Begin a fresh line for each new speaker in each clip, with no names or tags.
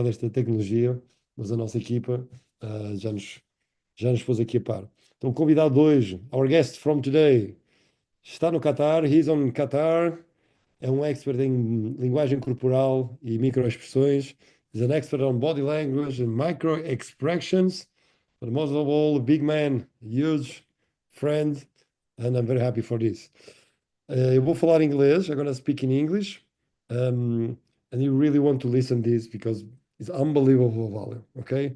desta tecnologia, mas a nossa equipa já nos pôs aqui a par. Então, o convidado de hoje, our guest from today, está no Qatar, he's on Qatar, é um expert em linguagem corporal e microexpressões, he's an expert on body language and micro expressions, but most of all, a big man, a huge friend, and I'm very happy for this. Eu vou falar inglês, I'm gonna speak in English, um, and you really want to listen this because it's unbelievable value, okay?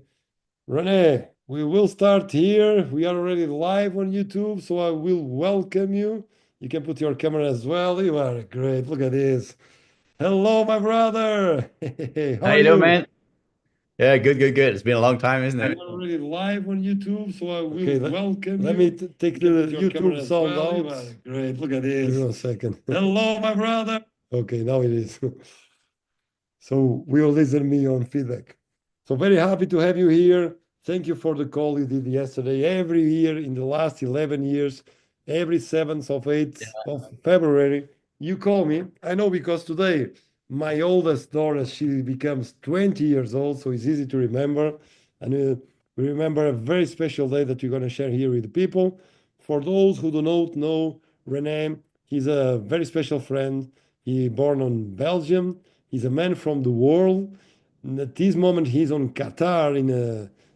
Rene, we will start here. We are already live on YouTube, so I will welcome you. You can put your camera as well. You are great. Look at this. Hello, my brother. How
How
are
you doing,
you?
man? Yeah, good, good, good. It's been a long time, isn't
We
it?
are already live on YouTube, so I will okay, welcome let me you. Take You can the put your camera YouTube as sound well. You out. Are great. Look at Give me this. 1 second. Hello, my brother. Okay, now it is. So will listen me on feedback. So very happy to have you here. Thank you for the call you did yesterday. Every year in the last 11 years, every 7th of 8th of February, you call me. I know because today my oldest daughter, she becomes 20 years old, so it's easy to remember. And we remember a very special day that you're going to share here with the people. For those who do not know Rene, he's a very special friend. He born on Belgium. He's a man from the world. And at this moment, he's on Qatar in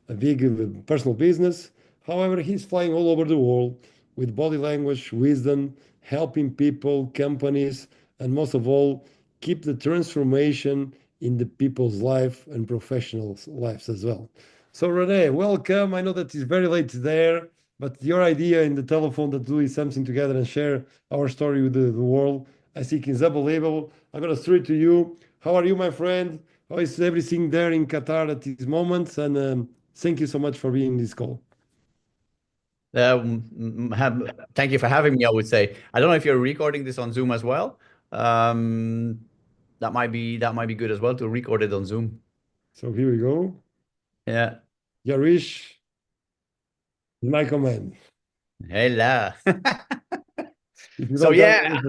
a big personal business. However, he's flying all over the world with body language, wisdom, helping people, companies, and most of all, keep the transformation in the people's life and professional lives as well. So, Rene, welcome. I know that it's very late there, but your idea in the telephone that do something together and share our story with the world, I think is unbelievable. I'm going to throw it to you. How are you, my friend? How is everything there in Qatar at this moment? And thank you so much for being in this call.
Thank you for having me, I would say. I don't know if you're recording this on Zoom as well. Um, that might be good as well to record it on Zoom.
So here we go.
Yeah.
Yarish, my command.
Hella.
If you
So
don't have
yeah,
it,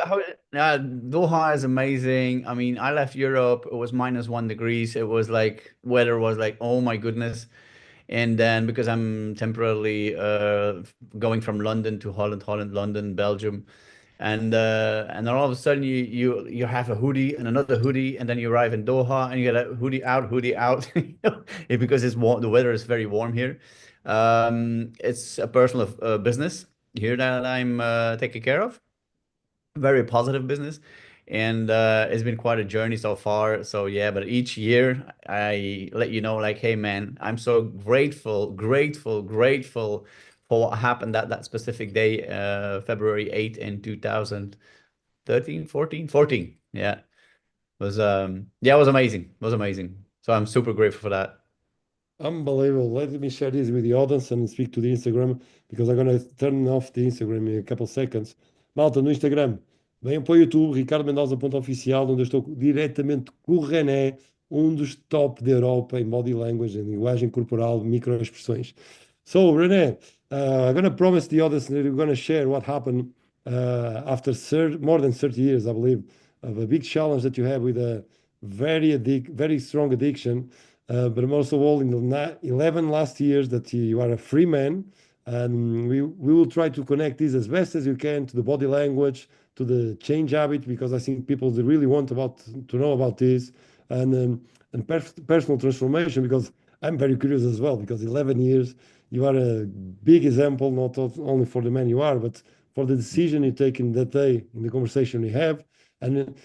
forget it.
Doha is amazing. I mean, I left Europe. It was -1 degrees. It was like weather was like, oh my goodness. And then because I'm temporarily going from London to Holland, Holland, London, Belgium, and then all of a sudden you have a hoodie and another hoodie, and then you arrive in Doha and you get a hoodie out, because it's warm. The weather is very warm here. It's a personal business here that I'm taking care of, very positive business, and it's been quite a journey so far. So yeah, but each year I let you know, like, hey man, I'm so grateful for what happened that specific day, February 8th in 2013, 14. Yeah, it was it was amazing. It was amazing. So I'm super grateful for that.
Unbelievable. Let me share this with the audience and speak to the Instagram because I'm going to turn off the Instagram in a couple seconds. Malta, no Instagram, venham para o YouTube, Ricardo Mendoza.oficial, onde eu estou diretamente com o René, um dos top da Europa em body language, em linguagem corporal, microexpressões. So, René, I'm going to promise the audience that we're going to share what happened after more than 30 years, I believe, of a big challenge that you have with a very strong addiction, but most of all in the 11 last years that you are a free man. And we will try to connect this as best as you can to the body language, to the change habit, because I think people they really want to know about this, and personal transformation, because I'm very curious as well, because 11 years, you are a big example, not only for the man you are, but for the decision you take in that day, in the conversation we have. And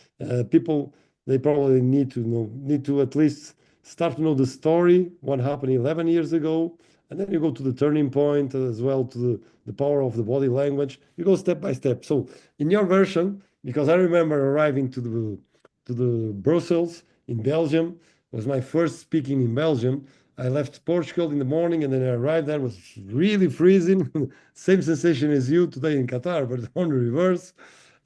people, they probably need to at least start to know the story, what happened 11 years ago, and then you go to the turning point as well, to the power of the body language. You go step by step. So in your version, because I remember arriving to the Brussels in Belgium, was my first speaking in Belgium. I left Portugal in the morning and then I arrived there. It was really freezing. Same sensation as you today in Qatar, but on reverse.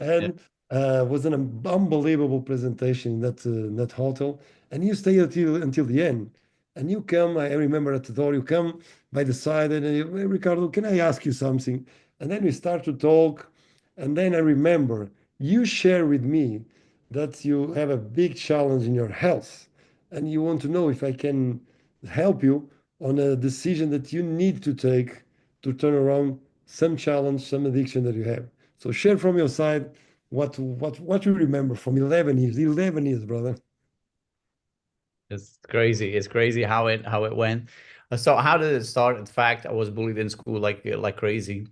Yeah.
And was an unbelievable presentation in that hotel. And you stay until the end. And you come, I remember at the door, you come by the side and you, "Hey, Ricardo, can I ask you something?" And then we start to talk. And then I remember you share with me that you have a big challenge in your health. and you want to know if I can help you on a decision that you need to take to turn around some challenge, some addiction that you have. So share from your side what you remember from 11 years, 11 years, brother.
It's crazy. It's crazy how it went. So how did it start? In fact, I was bullied in school like crazy.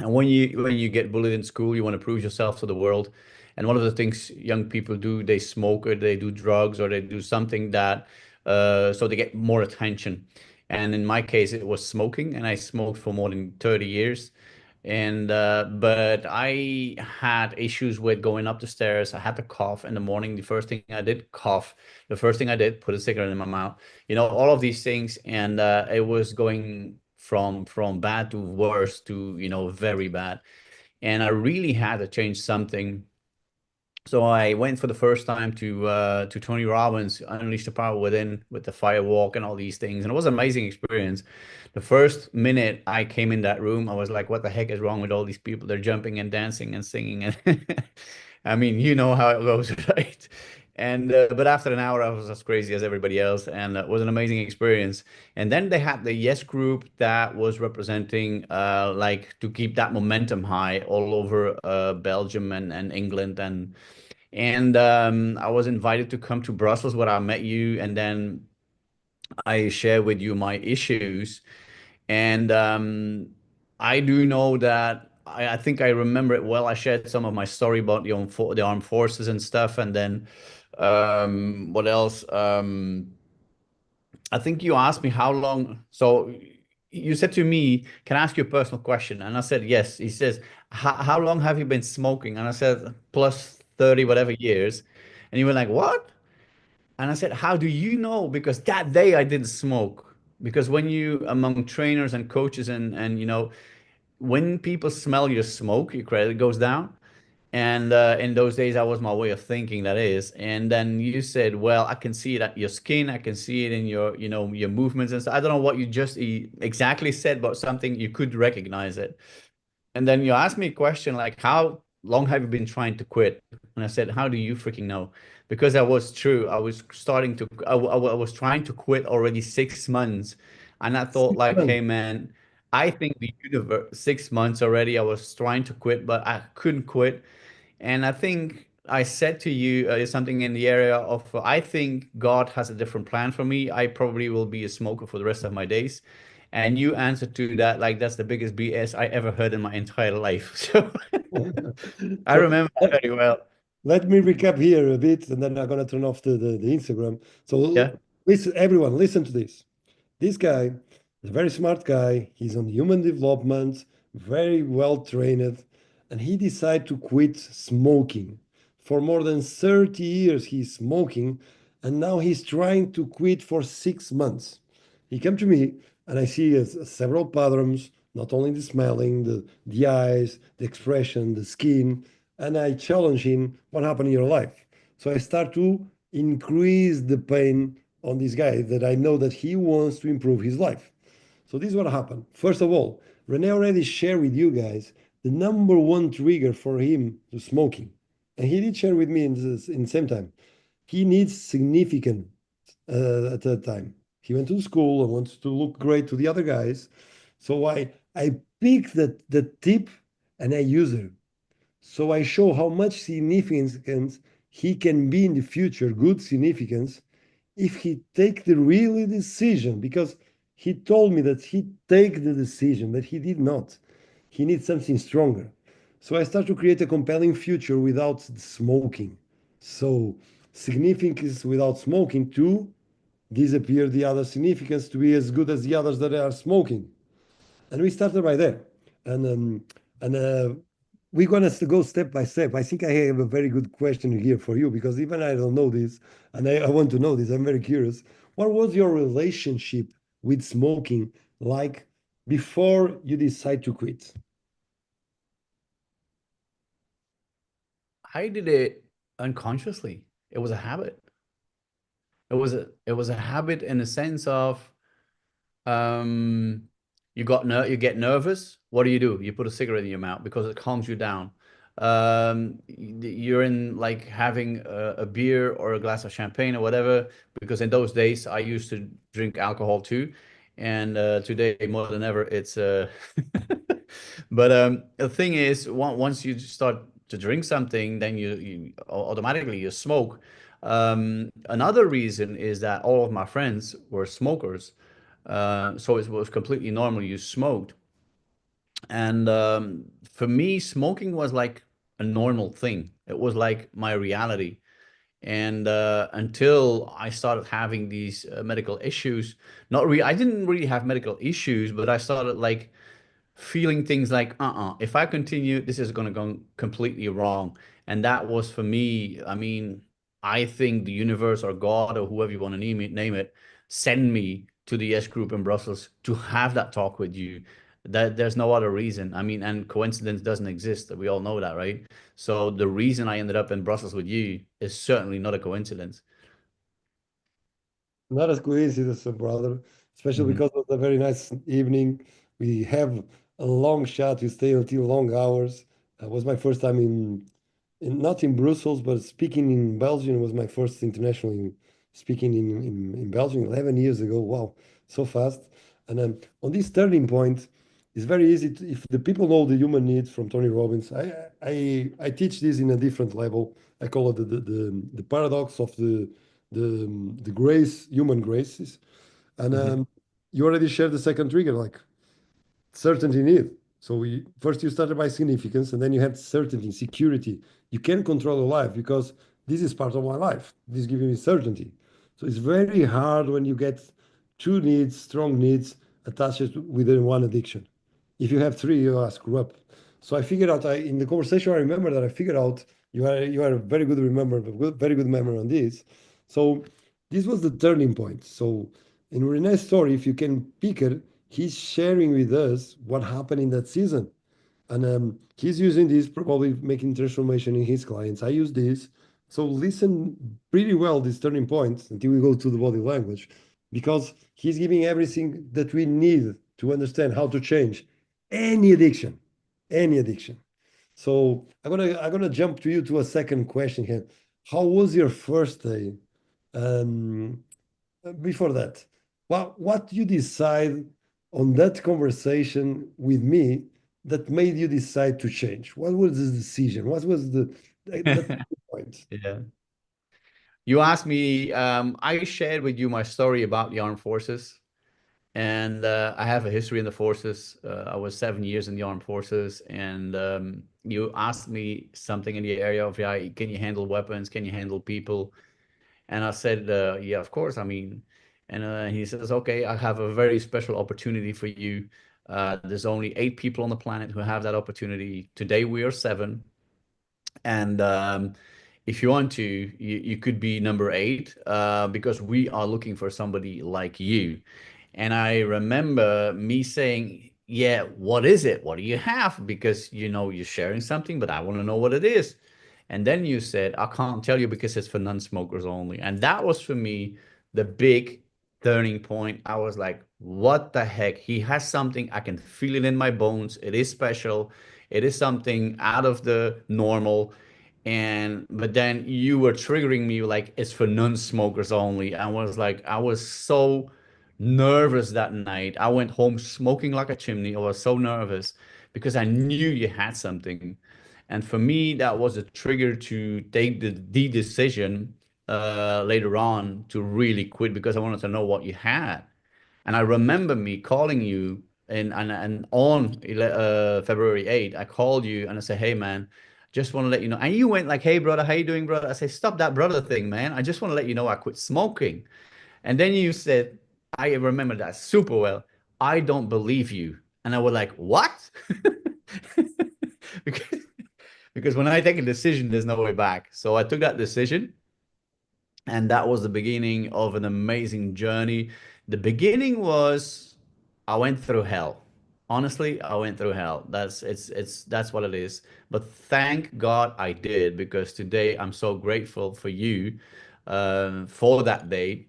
And when you get bullied in school, you want to prove yourself to the world. And one of the things young people do, they smoke or they do drugs or they do something that so they get more attention. And in my case, it was smoking, and I smoked for more than 30 years. And but I had issues with going up the stairs. I had to cough in the morning. The first thing I did, cough. The first thing I did, put a cigarette in my mouth. All of these things, and it was going from bad to worse to very bad. And I really had to change something. So I went for the first time to Tony Robbins, Unleash the Power Within, with the fire walk and all these things, and it was an amazing experience. The first minute I came in that room, I was like, "What the heck is wrong with all these people? They're jumping and dancing and singing." And I mean, you know how it goes, right? And but after an hour, I was as crazy as everybody else, and it was an amazing experience. And then they had the Yes Group that was representing, like, to keep that momentum high all over Belgium and England and I was invited to come to Brussels where I met you, and then I share with you my issues. And I do know that I think I remember it well. I shared some of my story about the armed forces and stuff, and then what else? I think you asked me how long. So you said to me, "Can I ask you a personal question?" And I said, "Yes." He says, How long have you been smoking?" And I said, "Plus 30 whatever years." And you were like, "What?" And I said, "How do you know?" Because that day I didn't smoke. Because when you among trainers and coaches and when people smell your smoke, your credit goes down. And in those days, that was my way of thinking, that is. And then you said, "Well, I can see it at your skin. I can see it in your movements and stuff." I don't know what you just exactly said, but something you could recognize it. And then you asked me a question like, "How long have you been trying to quit?" And I said, "How do you freaking know?" Because that was true. I was I was trying to quit already 6 months. And I thought, like,
Man,
"Hey, man, I think the universe, 6 months already, I was trying to quit, but I couldn't quit." And I think I said to you something in the area of, I think God has a different plan for me. I probably will be a smoker for the rest of my days. And you answered to that like that's the biggest BS I ever heard in my entire life. So I
so
remember that very well.
let me recap here a bit, and then I'm gonna turn off the Instagram. So
Yeah.
listen, everyone, listen to this. This guy is a very smart guy. He's on human development, very well trained, and he decided to quit smoking. For more than 30 years, he's smoking, and now he's trying to quit for 6 months. He came to me, and I see several patterns, not only the smelling, the eyes, the expression, the skin, and I challenge him, what happened in your life? So I start to increase the pain on this guy that I know that he wants to improve his life. So this is what happened. First of all, Rene already shared with you guys the number one trigger for him to smoking. And he did share with me in the same time. He needs significant at that time. He went to school and wants to look great to the other guys. So I pick the tip and I use it. So I show how much significance he can be in the future, good significance, if he take the really decision, because he told me that he take the decision, but he did not. He needs something stronger. So I start to create a compelling future without smoking. So significance without smoking to disappear the other significance to be as good as the others that are smoking. And we started by there. And we're gonna go step by step. I think I have a very good question here for you because even I don't know this, and I want to know this. I'm very curious. What was your relationship with smoking like before you decide to quit?
I did it unconsciously. It was a habit. It was a habit in the sense of you get nervous. What do? You put a cigarette in your mouth because it calms you down. you're in like having a beer or a glass of champagne or whatever, because in those days I used to drink alcohol too, and today more than ever it's but the thing is, once you start to drink something, then you automatically you smoke. Another reason is that all of my friends were smokers, so it was completely normal. You smoked, and for me, smoking was like a normal thing. It was like my reality. And until I started having these medical issues, not really, I didn't really have medical issues, but I started like feeling things like, if I continue, this is going to go completely wrong. And that was for me, I mean, I think the universe or God or whoever you want to name it, send me to the S group in Brussels to have that talk with you. That there's no other reason. I mean, and coincidence doesn't exist. We all know that, right? So the reason I ended up in Brussels with you is certainly not a coincidence.
Not a coincidence, brother, especially
Mhm.
because it was a very nice evening. We have a long shot. We stay until long hours. It was my first time not in Brussels, but speaking in Belgium. It was my first internationally speaking in Belgium 11 years ago. Wow, so fast. And on this turning point, it's very easy to, if the people know the human needs from Tony Robbins. I teach this in a different level. I call it the paradox of the grace, human graces. And
Mhm.
you already shared the second trigger, like certainty need. So first you started by significance, and then you had certainty, security. You can control your life because this is part of my life. This gives me certainty. So it's very hard when you get two needs, strong needs attached within one addiction. If you have three, you are screw up. So I figured out in the conversation, I remember that I figured out you are a very good remember, very good memory on this. So this was the turning point. So in Rene's story, if you can pick it, he's sharing with us what happened in that season. And he's using this, probably making transformation in his clients. I use this. So listen pretty well these turning points until we go to the body language, because he's giving everything that we need to understand how to change any addiction, any addiction. So I'm gonna jump to you to a second question here. How was your first day? Um, Before that, what you decide on that conversation with me that made you decide to change? What was the decision? What was the point?
Yeah. You asked me, I shared with you my story about the armed forces, and I have a history in the forces. I was 7 years in the armed forces, and you asked me something in the area of, yeah, can you handle weapons? Can you handle people? And I said, yeah, of course. I mean, and he says, okay, I have a very special opportunity for you. There's only 8 people on the planet who have that opportunity. Today we are 7. And if you want to, you could be number 8 because we are looking for somebody like you. And I remember me saying, yeah, what is it? What do you have? Because you're sharing something, but I want to know what it is. And then you said, I can't tell you because it's for non-smokers only. And that was for me the big turning point. I was like, what the heck? He has something. I can feel it in my bones. It is special. It is something out of the normal. And but then you were triggering me like it's for non-smokers only. I was like, I was so nervous that night. I went home smoking like a chimney. I was so nervous because I knew you had something. And for me, that was a trigger to take the decision later on to really quit because I wanted to know what you had. And I remember me calling you and on February 8th, I called you and I said, hey man, just want to let you know. And you went like, hey brother, how you doing, brother? I said, stop that brother thing, man. I just want to let you know I quit smoking. And then you said, I remember that super well. I don't believe you. And I was like, what? because, because when I take a decision, there's no way back. So I took that decision, and that was the beginning of an amazing journey. The beginning was I went through hell. Honestly, I went through hell. That's what it is. But thank God I did, because today I'm so grateful for you for that day.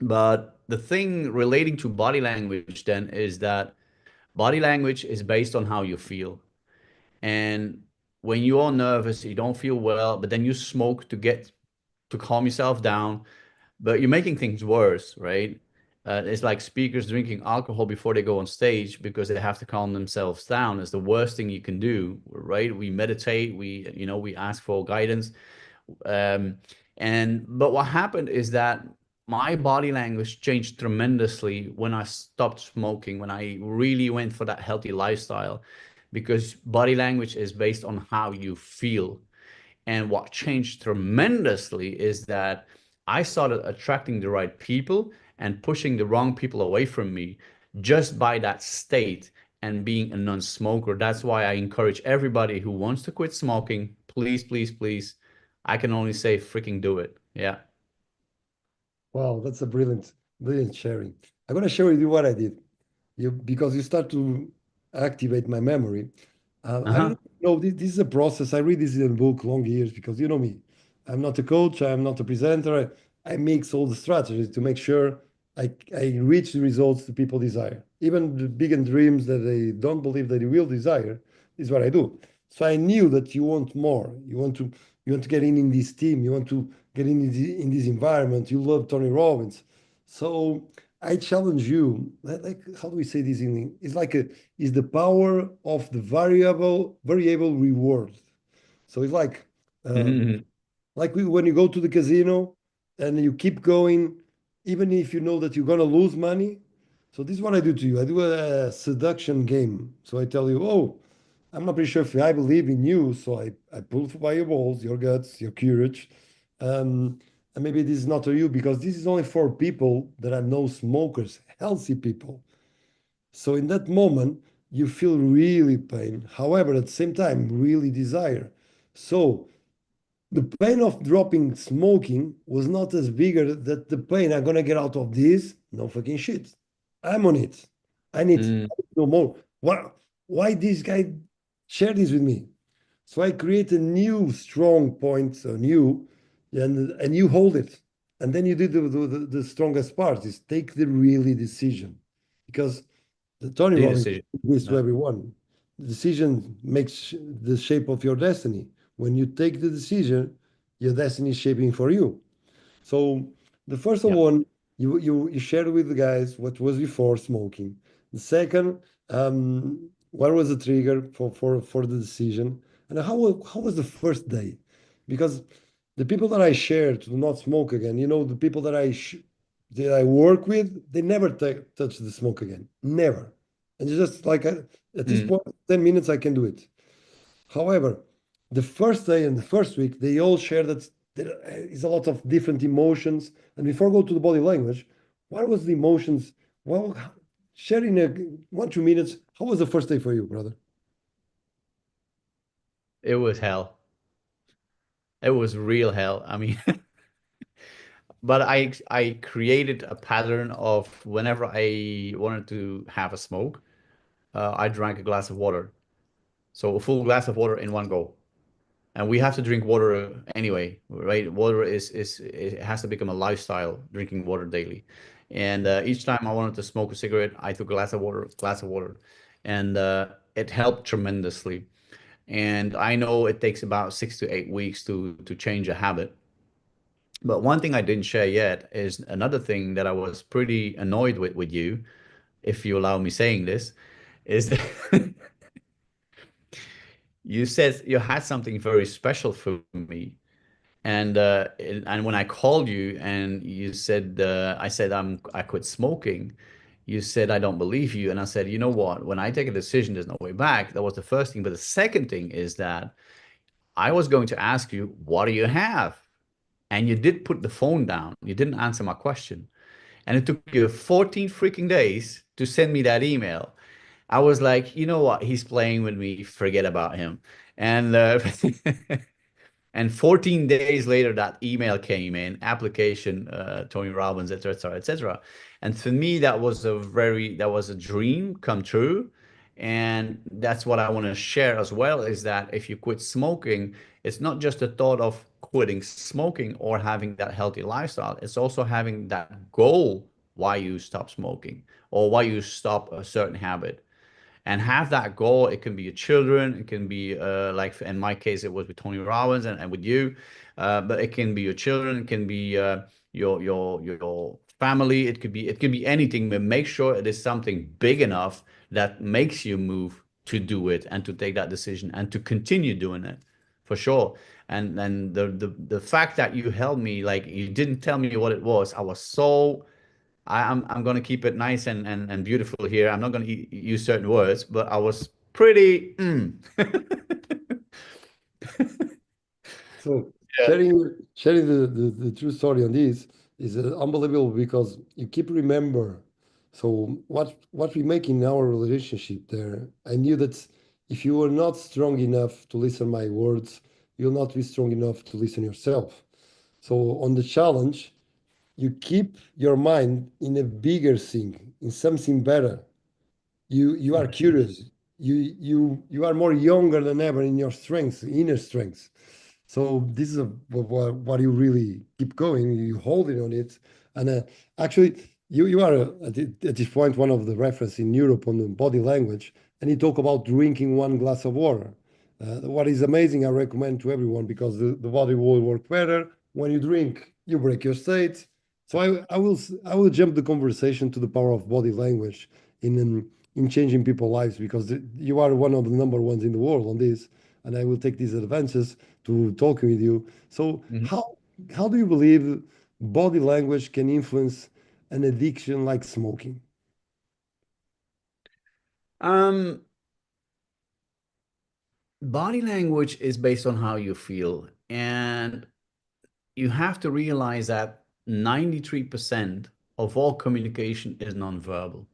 But the thing relating to body language then is that body language is based on how you feel. And when you're nervous, you don't feel well, but then you smoke to calm yourself down, but you're making things worse, right? It's like speakers drinking alcohol before they go on stage because they have to calm themselves down. It's the worst thing you can do, right? We meditate, we ask for guidance. Um, but what happened is that my body language changed tremendously when I stopped smoking, when I really went for that healthy lifestyle, because body language is based on how you feel. And what changed tremendously is that I started attracting the right people and pushing the wrong people away from me just by that state and being a non-smoker. That's why I encourage everybody who wants to quit smoking, please, please, please. I can only say freaking do it. Yeah.
Wow, that's a brilliant sharing. I'm gonna share with you what I did. Because you start to activate my memory. I don't
Uh-huh.
know. This is a process. I read this in a book long years because you know me. I'm not a coach. I'm not a presenter. I mix all the strategies to make sure I reach the results that people desire. Even the big and dreams that they don't believe that they will desire is what I do. So I knew that you want more. You want to get in this team. You want to get in this environment. You love Tony Robbins. So I challenge you, like how do we say this in English? It's like is the power of the variable reward. So it's
Mhm.
like when you go to the casino and you keep going, even if you know that you're gonna lose money. So this is what I do to you. I do a seduction game. So I tell you, oh, I'm not pretty sure if I believe in you. So I pull by your balls, your guts, your courage. Um, and maybe this is not for you because this is only for people that are no smokers, healthy people. So in that moment, you feel really pain. However, at the same time, really desire. So the pain of dropping smoking was not as bigger that the pain I'm gonna get out of this. No fucking shit. I'm on it. I need
Mm.
no more. Why this guy share this with me? So I create a new strong point on you, and you hold it. And then you do the strongest part is take the really decision. Because the Tony
The
Robbins
decision.
gives to
Yeah.
everyone. The decision makes the shape of your destiny. When you take the decision, your destiny is shaping for you. So the first
Yeah.
one, you shared with the guys what was before smoking. The second, what was the trigger for the decision, and how was the first day? Because the people that I share to not smoke again, the people that I work with, they never touch the smoke again, never. And it's just like at this
Mm.
point, 10 minutes I can do it. However, the first day and the first week, they all share that there is a lot of different emotions. And before I go to the body language, what was the emotions? Well, share in 1 2 minutes. How was the first day for you, brother?
It was hell. It was real hell. I mean, but I created a pattern of whenever I wanted to have a smoke, I drank a glass of water. So a full glass of water in one go. And we have to drink water anyway, right? Water is it has to become a lifestyle, drinking water daily. And each time I wanted to smoke a cigarette, I took a glass of water, and it helped tremendously. And I know it takes about 6 to 8 weeks to change a habit. But one thing I didn't share yet is another thing that I was pretty annoyed with you, if you allow me saying this, is that you said you had something very special for me. And when I called you and you said I said I quit smoking, you said I don't believe you. And I said, you know what? When I take a decision, there's no way back. That was the first thing. But the second thing is that I was going to ask you, what do you have? And you did put the phone down. You didn't answer my question. And it took you 14 freaking days to send me that email. I was like, you know what? He's playing with me. Forget about him. And and 14 days later, that email came in, application, Tony Robbins, et cetera, et cetera. And for me, that was a dream come true. And that's what I want to share as well, is that if you quit smoking, it's not just the thought of quitting smoking or having that healthy lifestyle. It's also having that goal why you stop smoking or why you stop a certain habit. and have that goal. It can be your children, it can be like in my case, it was with Tony Robbins and with you, but it can be your children, it can be your family, it could be anything, but make sure it is something big enough that makes you move to do it and to take that decision and to continue doing it for sure. And the fact that you held me, like you didn't tell me what it was, I was so I'm gonna keep it nice and beautiful here. I'm not gonna use certain words, but I was pretty.
So
Yeah.
sharing the true story on this is unbelievable because you keep remember. So what we make in our relationship there, I knew that if you are not strong enough to listen my words, you'll not be strong enough to listen yourself. So on the challenge, you keep your mind in a bigger thing, in something better. You are curious. You are more younger than ever in your strengths, inner strengths. So this is what you really keep going. You holding on it, and actually, you are at this point one of the reference in Europe on the body language, and you talk about drinking one glass of water. What is amazing, I recommend to everyone because the body will work better when you drink. You break your state. So I will jump the conversation to the power of body language in um, in changing people's lives because you are one of the number ones in the world on this, and I will take these advances to talking with you. So
Mhm.
how do you believe body language can influence an addiction like smoking?
Um, Body language is based on how you feel, and you have to realize that 93% of all communication is nonverbal.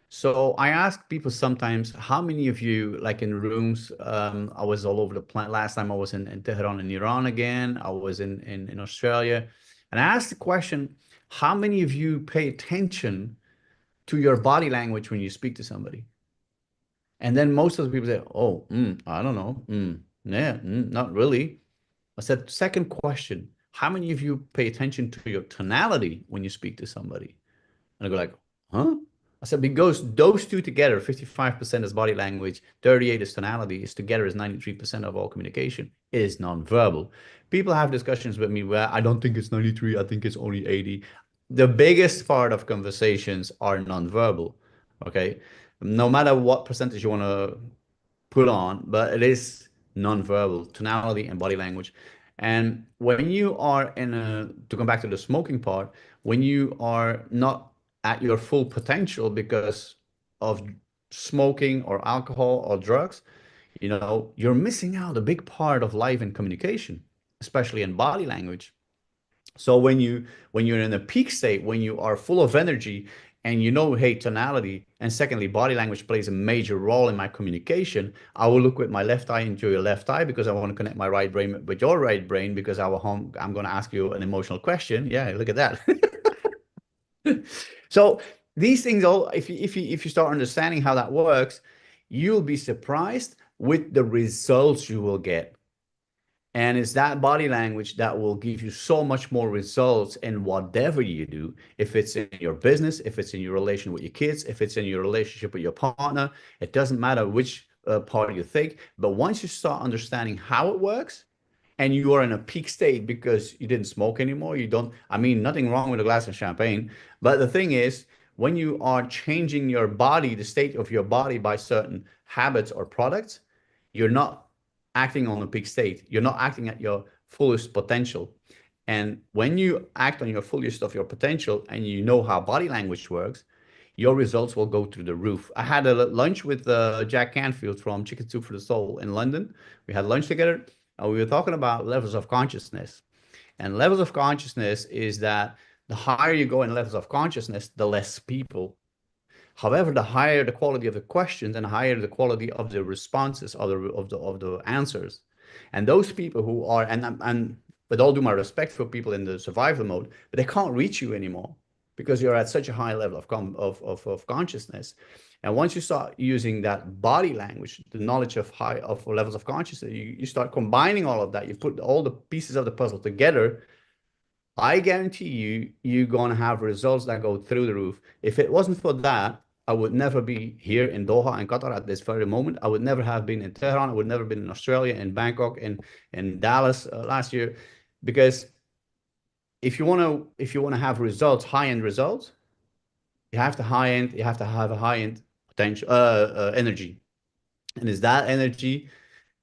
So I ask people sometimes, how many of you, like in rooms, I was all over the planet. Last time I was in Tehran in Iran again. I was in Australia. And I asked the question, how many of you pay attention to your body language when you speak to somebody? And then most of the people say, oh, I don't know. Yeah, not really. I said, second question, how many of you pay attention to your tonality when you speak to somebody? And I go like, huh? I said, because those two together, 55% is body language, 38 is tonality, is together is 93% of all communication, is nonverbal. People have discussions with me where I don't think it's 93, I think it's only 80. The biggest part of conversations are nonverbal. Okay. No matter what percentage you want to put on, but it is nonverbal, tonality and body language. And when you are to come back to the smoking part, when you are not at your full potential because of smoking or alcohol or drugs, you're missing out a big part of life and communication, especially in body language. So when you're in a peak state, when you are full of energy and hey, tonality, and secondly, body language plays a major role in my communication. I will look with my left eye into your left eye because I want to connect my right brain with your right brain because I'm going to ask you an emotional question. Yeah, look at that. So these things all, if you start understanding how that works, you'll be surprised with the results you will get. And it's that body language that will give you so much more results in whatever you do. If it's in your business, if it's in your relation with your kids, if it's in your relationship with your partner, it doesn't matter which part you think. But once you start understanding how it works, and you are in a peak state because you didn't smoke anymore, you don't, I mean, nothing wrong with a glass of champagne. But the thing is, when you are changing your body, the state of your body by certain habits or products, you're not acting on a peak state. You're not acting at your fullest potential. And when you act on your fullest of your potential and you know how body language works, your results will go through the roof. I had a lunch with Jack Canfield from Chicken Soup for the Soul in London. We had lunch together and we were talking about levels of consciousness. And levels of consciousness is that the higher you go in levels of consciousness, the less people. However, the higher the quality of the questions and higher the quality of the responses of the answers. And those people who are and with all due my respect for people in the survival mode, but they can't reach you anymore because you're at such a high level of consciousness. And once you start using that body language, the knowledge of levels of consciousness, you start combining all of that. You put all the pieces of the puzzle together. I guarantee you're gonna have results that go through the roof. If it wasn't for that, I would never be here in Doha and Qatar at this very moment. I would never have been in Tehran. I would never been in Australia, in Bangkok, in Dallas last year, because if you want to have results, high-end results, you have to have a high-end potential energy, and it's that energy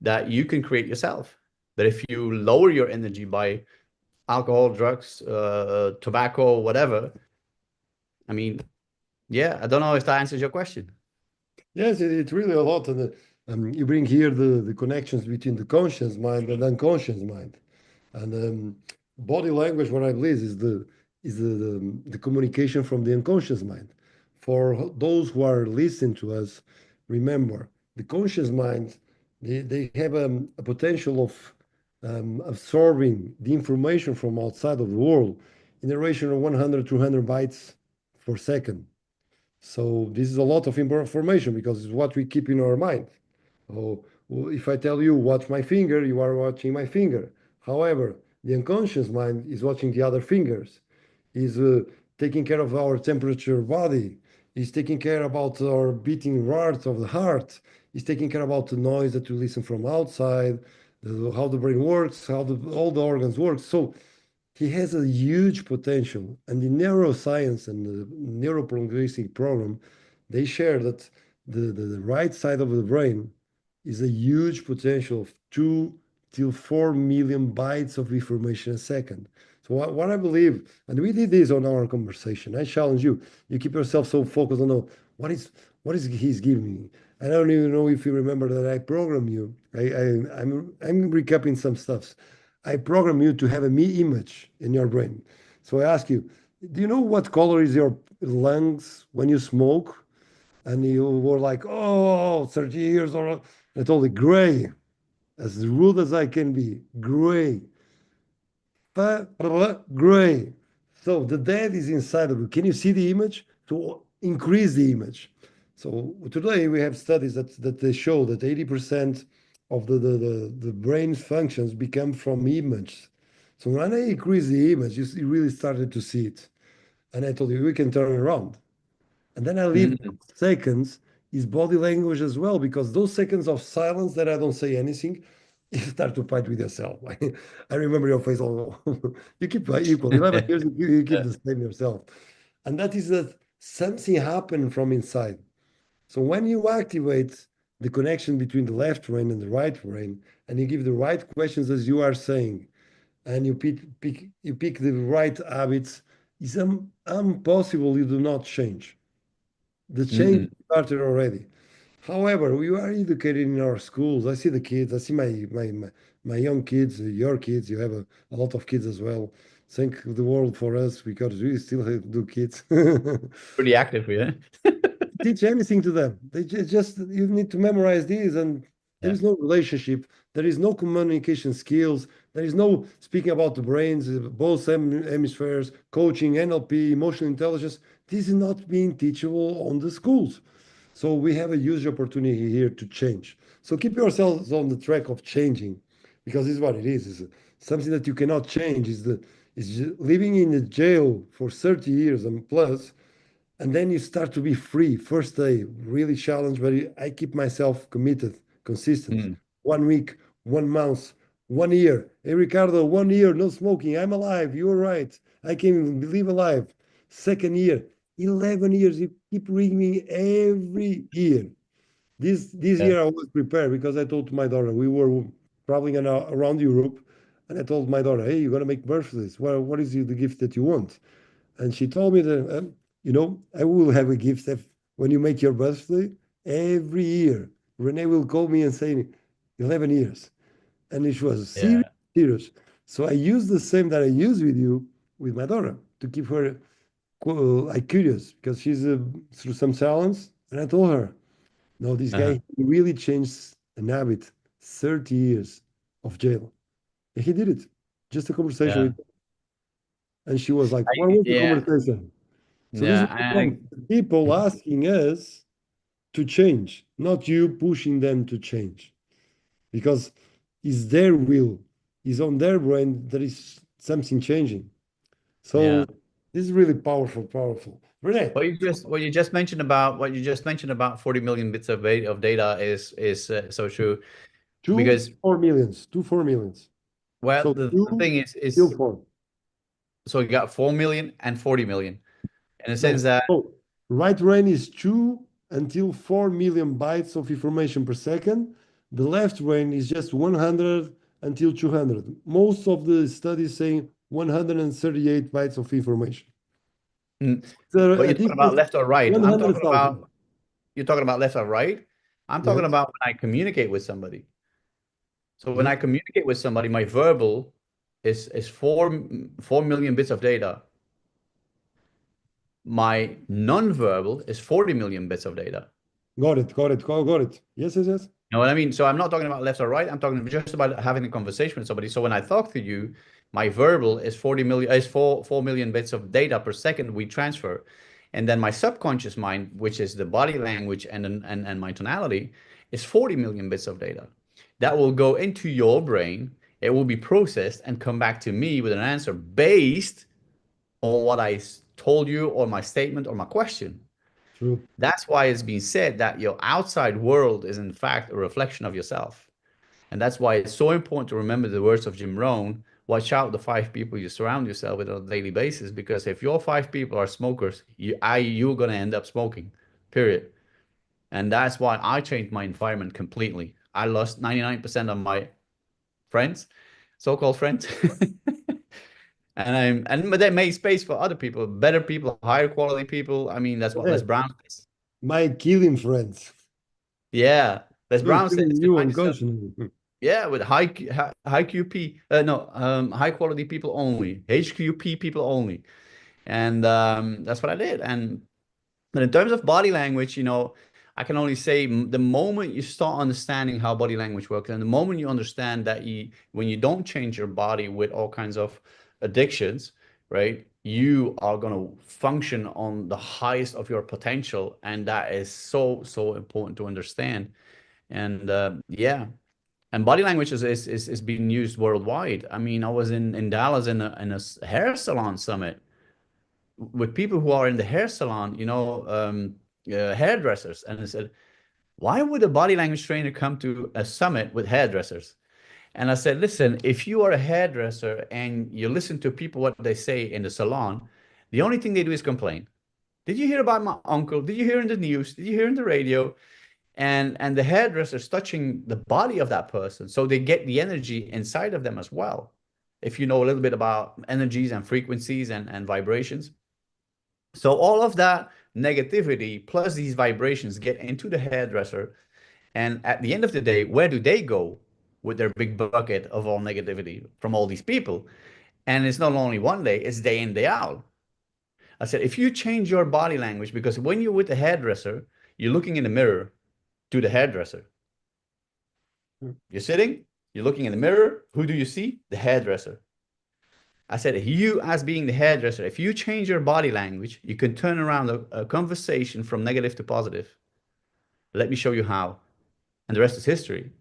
that you can create yourself. But if you lower your energy by alcohol, drugs, tobacco, whatever, I mean, yeah, I don't know if that answers your question.
Yes, it's really a lot. And you bring here the connections between the conscious mind and unconscious mind. And body language, what I believe, is the communication from the unconscious mind. For those who are listening to us, remember the conscious mind, they have a potential of absorbing the information from outside of the world in a ratio of 100 to 200 bytes per second. So this is a lot of information because it's what we keep in our mind. Oh, well, if I tell you watch my finger, you are watching my finger. However, the unconscious mind is watching the other fingers, is taking care of our temperature body, is taking care about our beating heart of the heart, is taking care about the noise that we listen from outside, how the brain works, how all the organs work. So he has a huge potential. And the neuroscience and the neuroprogressive program, they share that the right side of the brain is a huge potential of 2 till 4 million bytes of information a second. So what I believe, and we did this on our conversation, I challenge you, you keep yourself so focused on what is what is he's giving me. I don't even know if you remember that I program you. I'm recapping some stuff. I program you to have a me image in your brain. So I ask you, do you know what color is your lungs when you smoke? And you were like, oh, 30 years or I told you gray, as rude as I can be, gray, gray. So the dead is inside of you. Can you see the image? To increase the image. So today we have studies that they show that 80% of the brain's functions become from image. So when I increase the image, you really started to see it. And I told you we can turn it around. And then I leave
Mm.
seconds is body language as well, because those seconds of silence that I don't say anything, you start to fight with yourself. I remember your face. Oh, you keep equal. 11 years, you keep
Yeah.
the same yourself. And that is that something happened from inside. So when you activate the connection between the left brain and the right brain, and you give the right questions as you are saying, and you pick the right habits, it's impossible you do not change. The change
Mm-mm.
started already. However, we are educated in our schools. I see the kids. I see my young kids, your kids. You have a lot of kids as well. Thank the world for us because we still do kids.
Pretty active, yeah.
Teach anything to them. They just you need to memorize these, and there
Yeah.
is no relationship. There is no communication skills. There is no speaking about the brains, both hemispheres, coaching, NLP, emotional intelligence. This is not being teachable on the schools. So we have a huge opportunity here to change. So keep yourselves on the track of changing, because this is what it is. Is something that you cannot change. Is living in a jail for 30 years and plus, and then you start to be free. First day, really challenged, but I keep myself committed, consistent.
Mm.
1 week, 1 month, 1 year. Hey, Ricardo, 1 year, no smoking. I'm alive. You're right. I can live alive. Second year, 11 years. You keep reading me every year. This
Yeah.
year I was prepared because I told my daughter, we were traveling around Europe, and I told my daughter, hey, you're going to make birthdays. Well, what is the gift that you want? And she told me that, I will have a gift when you make your birthday every year. Rene will call me and say, 11 years. And it was serious,
Yeah.
serious. So I use the same that I use with you, with my daughter, to keep her like curious, because she's through some silence. And I told her, no, this
Uh-huh.
guy he really changed an habit, 30 years of jail. And he did it. Just a conversation
Yeah.
with, and she was like, what was the
Yeah.
conversation? So this is
Yeah.
the problem. People asking us to change, not you pushing them to change, because it's their will, it's on their brain. There is something changing. So
Yeah.
This is really powerful, powerful. Rene,
What you just mentioned about 40 million bits of data is so true
two
because
4 millions, two 4 millions.
well
So
the
two
thing
till
is
four.
so you got 4 million and 40 million in the sense
No.
that
Oh, right brain is 2 until 4 million bytes of information per second. The left brain is just 100 until 200. Most of the studies saying 138 bytes of information.
mm,
There
but
a
you're talking about
difference
left or right. I'm talking
100,000.
about you're talking about left or right. I'm talking
Yes,
about when I communicate with somebody. So when I
yes.
communicate with somebody, my verbal is 4 million bits of data. My non-verbal is 40 million bits of data.
Got it, got it, got it. Yes, yes, yes.
You know what I mean? So I'm not talking about left or right. I'm talking just about having a conversation with somebody. So when I talk to you, my verbal is 40 million, is 4 million bits of data per second we transfer. And then my subconscious mind, which is the body language and my tonality, is 40 million bits of data. That will go into your brain. It will be processed and come back to me with an answer based on what I told you or my statement or my question.
True.
That's why it's been said that your outside world is in fact a reflection of yourself. And that's why it's so important to remember the words of Jim Rohn. Watch out the 5 people you surround yourself with on a daily basis, because if your 5 people are smokers, you're gonna end up smoking. Period. And that's why I changed my environment completely. I lost 99% of my friends, so-called friends. But they made space for other people, better people, higher quality people. I mean, that's what Les
Yeah.
Brown says.
My killing friends.
Yeah, Les
You're
Brown says
killing you
surround yourself.
unconsciously.
Yeah, with high QP, no, high quality people only, HQP people only, and that's what I did. And but in terms of body language, I can only say the moment you start understanding how body language works, and the moment you understand that when you don't change your body with all kinds of addictions, right, you are going to function on the highest of your potential, and that is so, so important to understand. And yeah, and body language is being used worldwide. I mean, I was in Dallas in a hair salon summit with people who are in the hair salon, hairdressers, and I said, why would a body language trainer come to a summit with hairdressers? And I said, listen, if you are a hairdresser and you listen to people what they say in the salon, the only thing they do is complain. Did you hear about my uncle? Did you hear in the news? Did you hear in the radio? And the hairdresser's touching the body of that person, so they get the energy inside of them as well. If you know a little bit about energies and frequencies and vibrations, so all of that negativity plus these vibrations get into the hairdresser, and at the end of the day, where do they go with their big bucket of all negativity from all these people? And it's not only one day, it's day in, day out. I said, if you change your body language, because when you're with the hairdresser, you're looking in the mirror to the hairdresser. You're sitting, you're looking in the mirror. Who do you see? The hairdresser. I said, you as being the hairdresser, if you change your body language, you can turn around a conversation from negative to positive. Let me show you how. And the rest is history.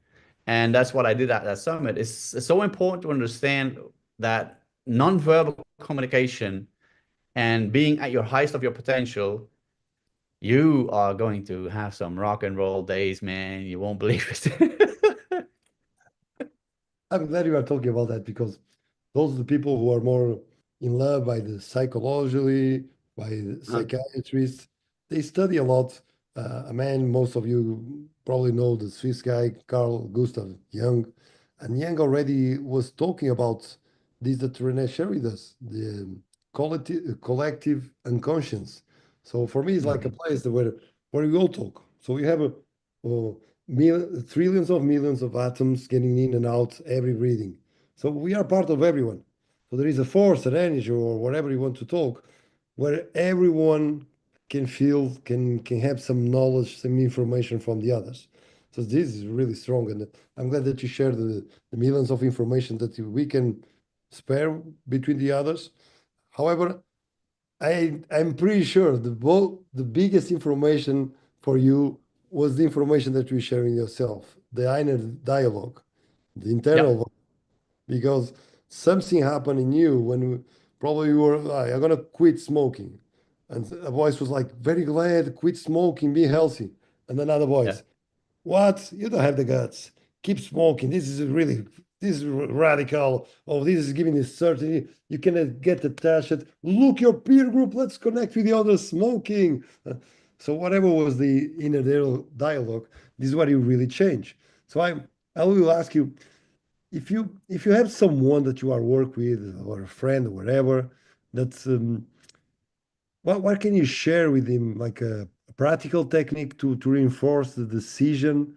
And that's what I did at that summit. It's so important to understand that nonverbal communication and being at your highest of your potential, you are going to have some rock and roll days, man. You won't believe it.
I'm glad you are talking about that because those are the people who are more in love by the psychologically, by the psychiatrists. They study a lot. A man, most of you probably know the Swiss guy, Carl Gustav Jung. And Jung already was talking about this that Rene shared with us, the collective unconscious. So for me, it's like a
Mhm.
place where we all talk. So we have trillions of millions of atoms getting in and out every breathing. So we are part of everyone. So there is a force, an energy, or whatever you want to talk, where everyone can feel, can have some knowledge, some information from the others. So this is really strong, and I'm glad that you share the millions of information that we can spare between the others. However, I'm pretty sure the biggest information for you was the information that you're sharing yourself, the inner dialogue, the
Yeah.
internal, because something happened in you Probably you were like, I'm gonna quit smoking. And a voice was like, very glad, quit smoking, be healthy. And another
Yeah.
voice, what? You don't have the guts. Keep smoking. This is radical. Oh, this is giving you certainty. You cannot get attached. Look, your peer group. Let's connect with the others smoking. So whatever was the inner dialogue, this is what you really change. So I will ask you if you have someone that you are work with or a friend or whatever that's what can you share with him like a practical technique to reinforce the decision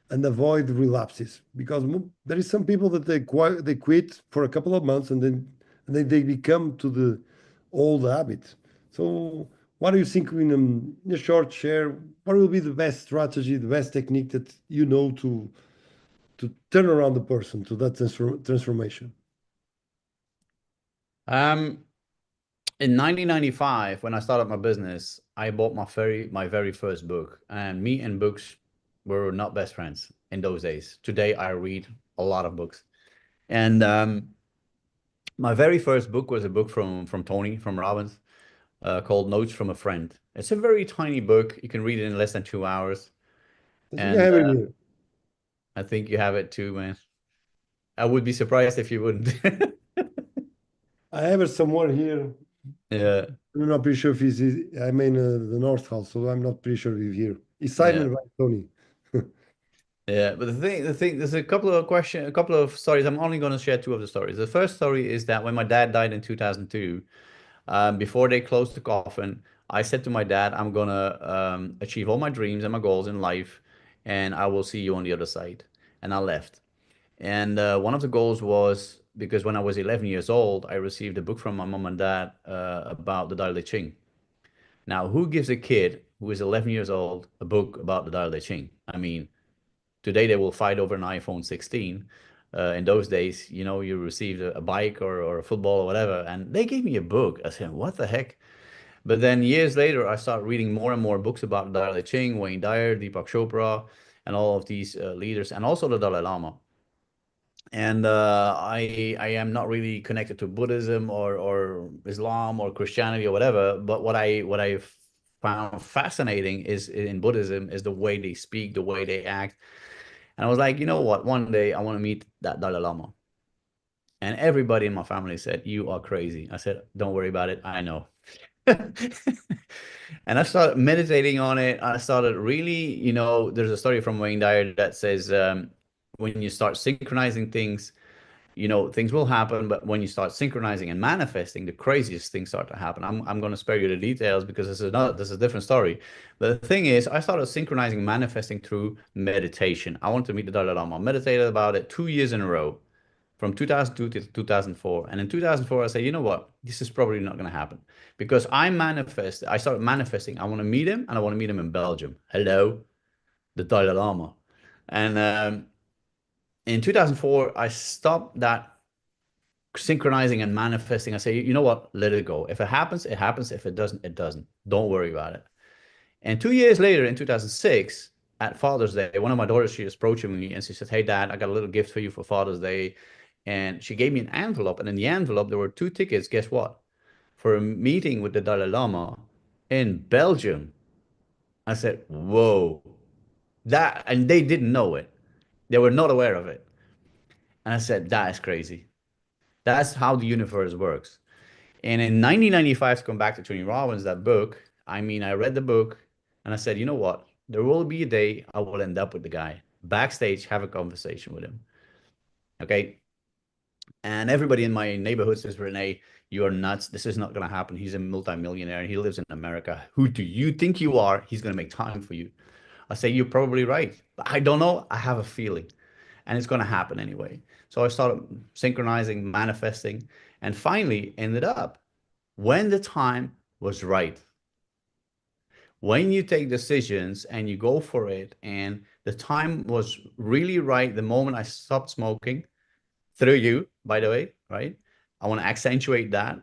and avoid relapses because there is some people that they quit for a couple of months and then they become to the old habit. So what do you think in a short share what will be the best strategy, the best technique that you know to turn around the person to that transformation?
Um, in 1995, when I started my business, I bought my very first book, and me and books were not best friends in those days. Today, I read a lot of books, and my very first book was a book from Tony from Robbins, called Notes from a Friend. It's a very tiny book. You can read it in less than 2 hours,
I think I
and
have it here.
I think you have it too, man. I would be surprised if you wouldn't.
I have it somewhere here.
Yeah,
I'm not pretty sure if I'm in the North Hall, so I'm not pretty sure if here. It's
yeah.
signed by Tony.
Yeah, but there's a couple of a couple of stories. I'm only going to share two of the stories. The first story is that when my dad died in 2002, before they closed the coffin, I said to my dad, "I'm gonna achieve all my dreams and my goals in life, and I will see you on the other side." And I left. And one of the goals was because when I was 11 years old, I received a book from my mom and dad about the Tao Te Ching. Now, who gives a kid who is 11 years old a book about the Tao Te Ching? I mean, today they will fight over an iPhone 16. In those days, you received a bike or a football or whatever, and they gave me a book. I said, what the heck? But then years later, I started reading more and more books about Dalai Ching, Wayne Dyer, Deepak Chopra, and all of these leaders, and also the Dalai Lama. And I am not really connected to Buddhism or Islam or Christianity or whatever. But what I found fascinating is in Buddhism is the way they speak, the way they act. And I was like, you know what? One day I want to meet that Dalai Lama. And everybody in my family said, you are crazy. I said, don't worry about it. I know. And I started meditating on it. I started really, there's a story from Wayne Dyer that says when you start synchronizing things, things will happen. But when you start synchronizing and manifesting, the craziest things start to happen. I'm going to spare you the details because this is a different story. But the thing is, I started synchronizing, manifesting through meditation. I wanted to meet the Dalai Lama. I meditated about it 2 years in a row from 2002 to 2004. And in 2004, I said, you know what? This is probably not going to happen because I started manifesting. I want to meet him and I want to meet him in Belgium. Hello, the Dalai Lama. And in 2004, I stopped that synchronizing and manifesting. I say, you know what? Let it go. If it happens, it happens. If it doesn't, it doesn't. Don't worry about it. And 2 years later, in 2006, at Father's Day, one of my daughters, she was approaching me and she said, hey, Dad, I got a little gift for you for Father's Day. And she gave me an envelope. And in the envelope, there were two tickets. Guess what? For a meeting with the Dalai Lama in Belgium. I said, whoa. And they didn't know it. They were not aware of it. And I said, that is crazy. That's how the universe works. And in 1995, to come back to Tony Robbins, that book, I mean, I read the book and I said, you know what? There will be a day I will end up with the guy backstage, have a conversation with him. Okay. And everybody in my neighborhood says, Rene, you are nuts. This is not going to happen. He's a multimillionaire. He lives in America. Who do you think you are? He's going to make time for you. I say, you're probably right. But I don't know. I have a feeling. And it's going to happen anyway. So I started synchronizing, manifesting, and finally ended up when the time was right. When you take decisions and you go for it, and the time was really right the moment I stopped smoking, through you, by the way, right? I want to accentuate that.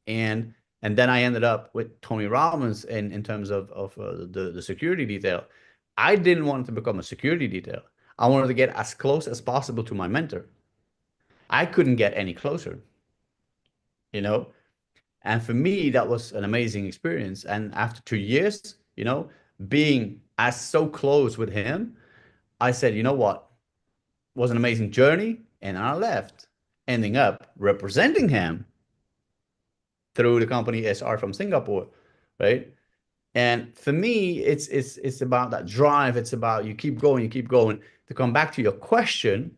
And then I ended up with Tony Robbins in terms of the security detail. I didn't want to become a security detail. I wanted to get as close as possible to my mentor. I couldn't get any closer, you know? And for me, that was an amazing experience. And after 2 years, being as so close with him, I said, you know what? It was an amazing journey. And I left, ending up representing him through the company SR from Singapore, right? And for me, it's about that drive. It's about you keep going, you keep going. To come back to your question,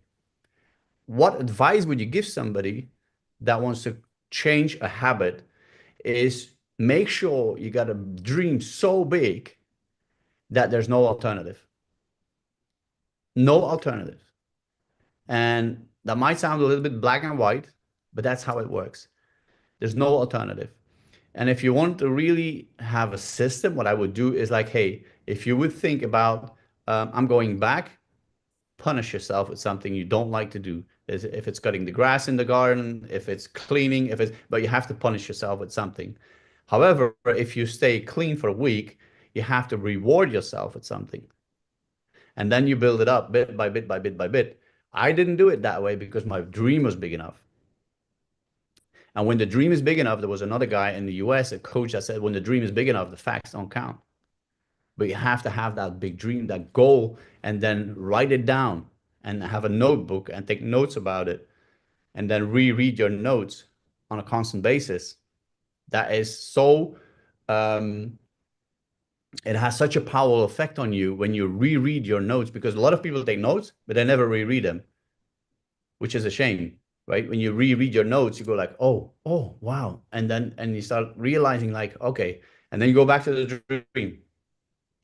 what advice would you give somebody that wants to change a habit is make sure you got a dream so big that there's no alternative. No alternative. And that might sound a little bit black and white, but that's how it works. There's no alternative. And if you want to really have a system, what I would do is like, hey, if you would think about, I'm going back, punish yourself with something you don't like to do. If it's cutting the grass in the garden, if it's cleaning, but you have to punish yourself with something. However, if you stay clean for a week, you have to reward yourself with something. And then you build it up bit by bit by bit by bit. I didn't do it that way because my dream was big enough. And when the dream is big enough, there was another guy in the US, a coach that said, when the dream is big enough, the facts don't count. But you have to have that big dream, that goal, and then write it down and have a notebook and take notes about it and then reread your notes on a constant basis. That is so, um, it has such a powerful effect on you when you reread your notes because a lot of people take notes, but they never reread them, which is a shame, right? When you reread your notes, you go like, oh, wow. And you start realizing like, okay, and then you go back to the dream.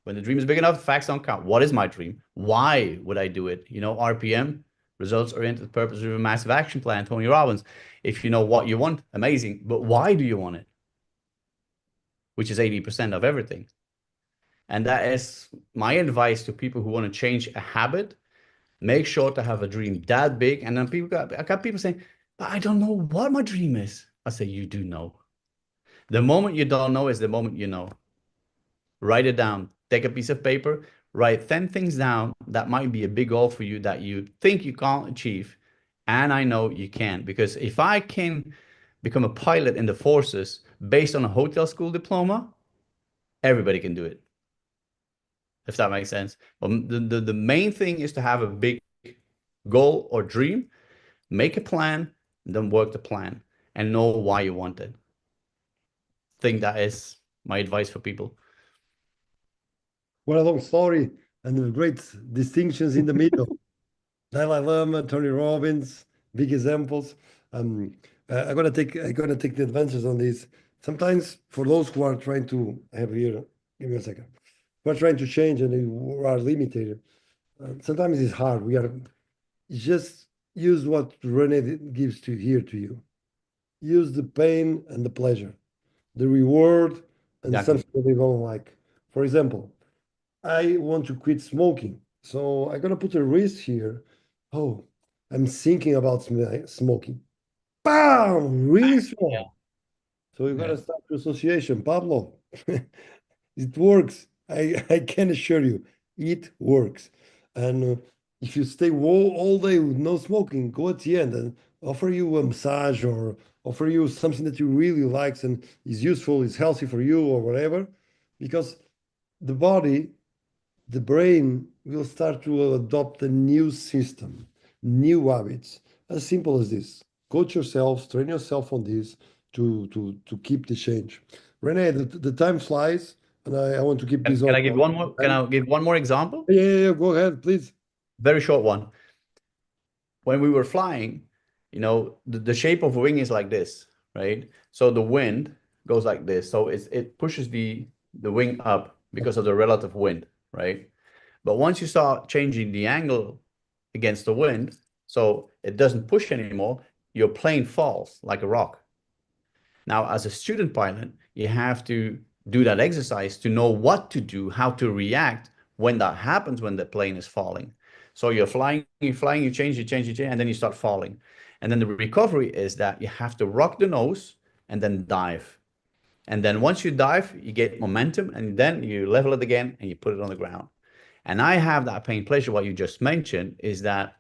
When the dream is big enough, facts don't count. What is my dream? Why would I do it? RPM, results oriented purpose driven massive action plan, Tony Robbins. If you know what you want, amazing. But why do you want it? Which is 80% of everything. And that is my advice to people who want to change a habit. Make sure to have a dream that big. And then I got people saying, but I don't know what my dream is. I say, you do know. The moment you don't know is the moment you know. Write it down. Take a piece of paper, write 10 things down that might be a big goal for you that you think you can't achieve. And I know you can, because if I can become a pilot in the forces based on a hotel school diploma, everybody can do it, if that makes sense. But the main thing is to have a big goal or dream, make a plan, then work the plan and know why you want it. I think that is my advice for people.
What a long story and the great distinctions in the middle. Dalai Lama, Tony Robbins, big examples. Um, I'm gonna take the advances on this. Sometimes for those who are trying to have here, give me a second, who are trying to change and who are limited, sometimes it's hard. We are just use what Rene gives to here to you. Use the pain and the pleasure, the reward and
Exactly.
something that they don't like. For example, I want to quit smoking. So I'm gonna put a risk here. Oh, I'm thinking about smoking. Bam! Really
Yeah.
strong. So you
Yeah.
gotta start the association, Pablo. It works. I can assure you, it works. And if you stay all day with no smoking, go at the end and offer you a massage or offer you something that you really likes and is useful, is healthy for you or whatever, because the body the brain will start to adopt a new system, new habits. As simple as this. Coach yourself, train yourself on this to keep the change. Rene, the time flies, and I want to keep this
Can
on.
I give one more? Can I give one more example?
Yeah. Go ahead, please.
Very short one. When we were flying, the shape of a wing is like this, right? So the wind goes like this. So it pushes the wing up because of the relative wind, right? But once you start changing the angle against the wind, so it doesn't push anymore, your plane falls like a rock. Now, as a student pilot, you have to do that exercise to know what to do, how to react when that happens when the plane is falling. So you're flying, you change, and then you start falling. And then the recovery is that you have to rock the nose and then dive. And then once you dive, you get momentum and then you level it again and you put it on the ground. And I have that pain pleasure, what you just mentioned, is that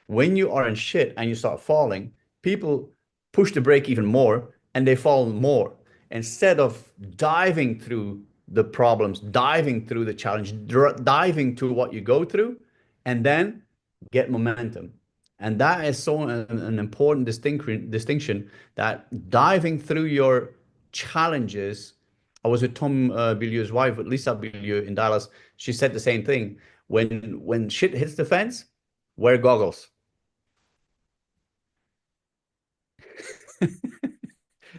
when you are in shit and you start falling, people push the brake even more and they fall more. instead of diving through the problems, diving through the challenge, diving to what you go through, and then get momentum. And that is so an important distinction that diving through your challenges. I was with Tom Bilyeu's wife, with Lisa Bilyeu in Dallas. She said the same thing. When shit hits the fence, wear goggles.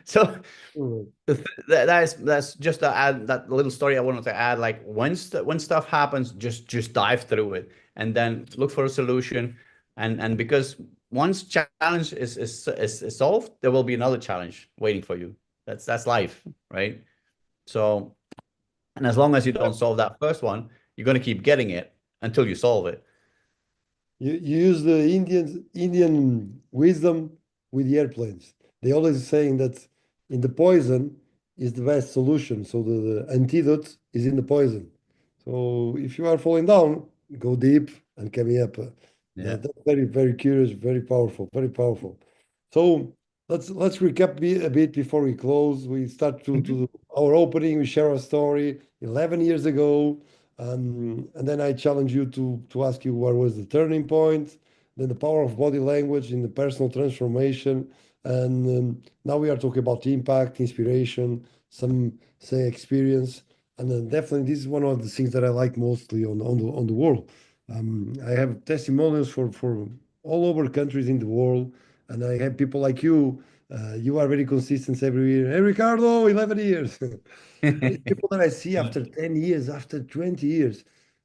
So
Mm.
that's just to add that little story I wanted to add. Like when stuff happens, just dive through it and then look for a solution. And because once challenge is solved, there will be another challenge waiting for you. That's life, right? So, and as long as you don't solve that first one, you're gonna keep getting it until you solve it.
You use the Indian wisdom with the airplanes. They always saying that in the poison is the best solution. So the antidote is in the poison. So if you are falling down, go deep and coming up.
Yeah.
That's very, very curious, very powerful, very powerful. So let's recap a bit before we close. We start to our opening. We share our story 11 years ago. And then I challenge you to ask you what was the turning point, then the power of body language in the personal transformation. And now we are talking about impact, inspiration, some say experience. And then definitely this is one of the things that I like mostly on the world. I have testimonials for all over countries in the world, and I have people like you. You are very consistent every year. Hey, Ricardo, 11 years. And it's people that I see after 10 years, after 20 years.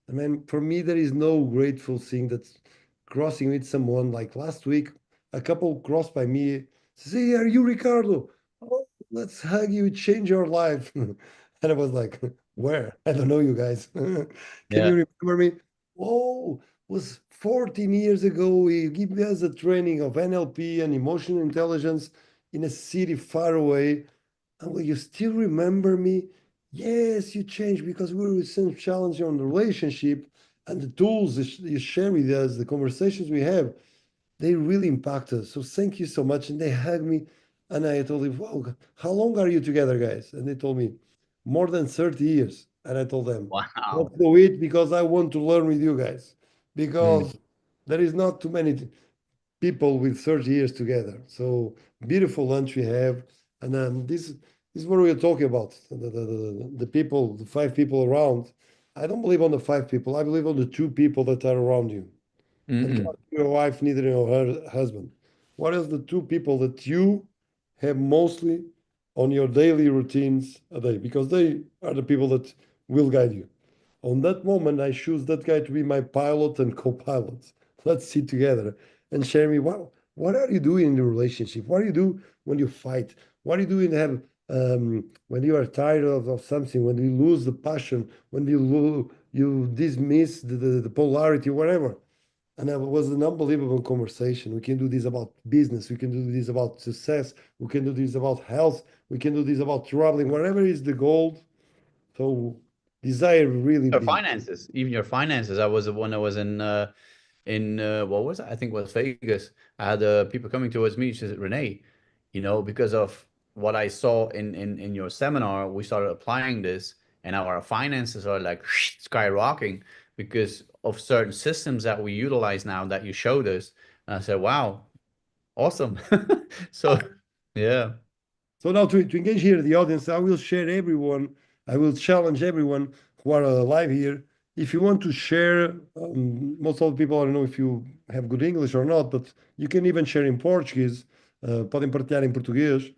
I mean, for me, there is no grateful thing that's crossing with someone. Like last week, a couple crossed by me, says, "Hey, are you Ricardo? Oh, let's hug you, change your life." And I was like, where? I don't know you guys. Can
Yeah.
you remember me? Oh, was 14 years ago. He gave us a training of NLP and emotional intelligence in a city far away. And will you still remember me? Yes, you changed because we were with some challenge on the relationship and the tools that you share with us, the conversations we have, they really impact us. So thank you so much. And they hugged me. And I told them, wow, how long are you together, guys? And they told me, more than 30 years. And I told them, let's
Wow.
do it because I want to learn with you guys.
Mm.
Because there is not too many people with 30 years together. So beautiful lunch we have. And then this is what we're talking about. The people, the five people around. I don't believe on the five people. I believe on the two people that are around you. And
Mm-mm.
cannot be your wife, neither your husband. What is the two people that you have mostly on your daily routines a day? Because they are the people that will guide you. On that moment, I choose that guy to be my pilot and co-pilot. Let's sit together and share me what are you doing in the relationship? What do you do when you fight? What do you do when you are tired of something? When you lose the passion? When you dismiss the polarity, whatever. And it was an unbelievable conversation. We can do this about business. We can do this about success. We can do this about health. We can do this about traveling. Whatever is the goal. So desire really
Your
big.
finances, even your finances. I was the one that was in what was it? I think it was Vegas. I had people coming towards me. She said, Rene, because of what I saw in your seminar, we started applying this, and our finances are like skyrocketing because of certain systems that we utilize now that you showed us. And I said, wow, awesome. So yeah.
So now to engage here the audience, I will share everyone, I will challenge everyone who are alive here. If you want to share, most of the people, I don't know if you have good English or not, but you can even share in Portuguese. Podem partilhar em português.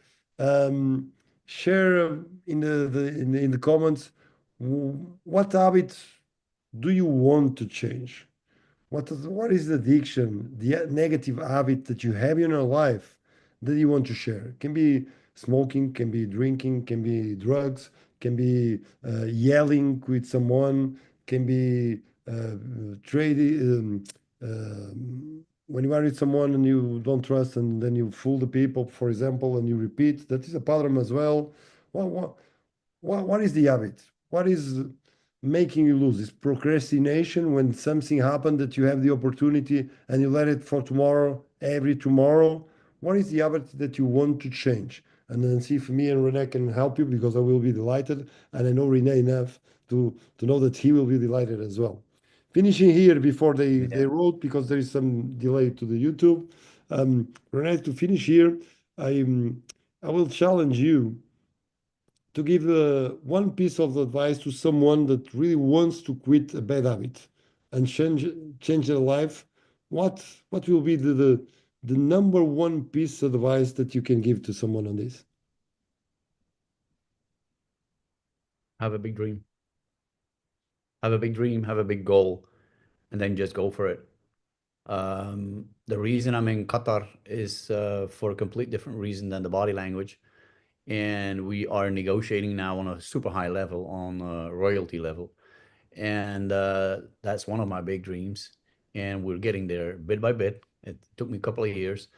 Share in the comments what habits do you want to change? What is the addiction, the negative habit that you have in your life that you want to share? Can be smoking, can be drinking, can be drugs, can be yelling with someone, can be trading. When you are with someone and you don't trust, and then you fool the people, for example, and you repeat, that is a pattern as well. What, what is the habit? What is making you lose? Is procrastination when something happened that you have the opportunity and you let it for tomorrow, every tomorrow? What is the habit that you want to change? and then see if me and Rene can help you because I will be delighted, and I know Rene enough to know that he will be delighted as well. Finishing here before they
Yeah.
wrote because there is some delay to the YouTube. Rene, to finish here, I um, I will challenge you to give one piece of advice to someone that really wants to quit a bad habit and change their life, what will be the number one piece of advice that you can give to someone on this?
Have a big dream. Have a big dream, have a big goal, and then just go for it. The reason I'm in Qatar is for a complete different reason than the body language. And we are negotiating now on a super high level, on a royalty level. And that's one of my big dreams. And we're getting there bit by bit. It took me a couple of years,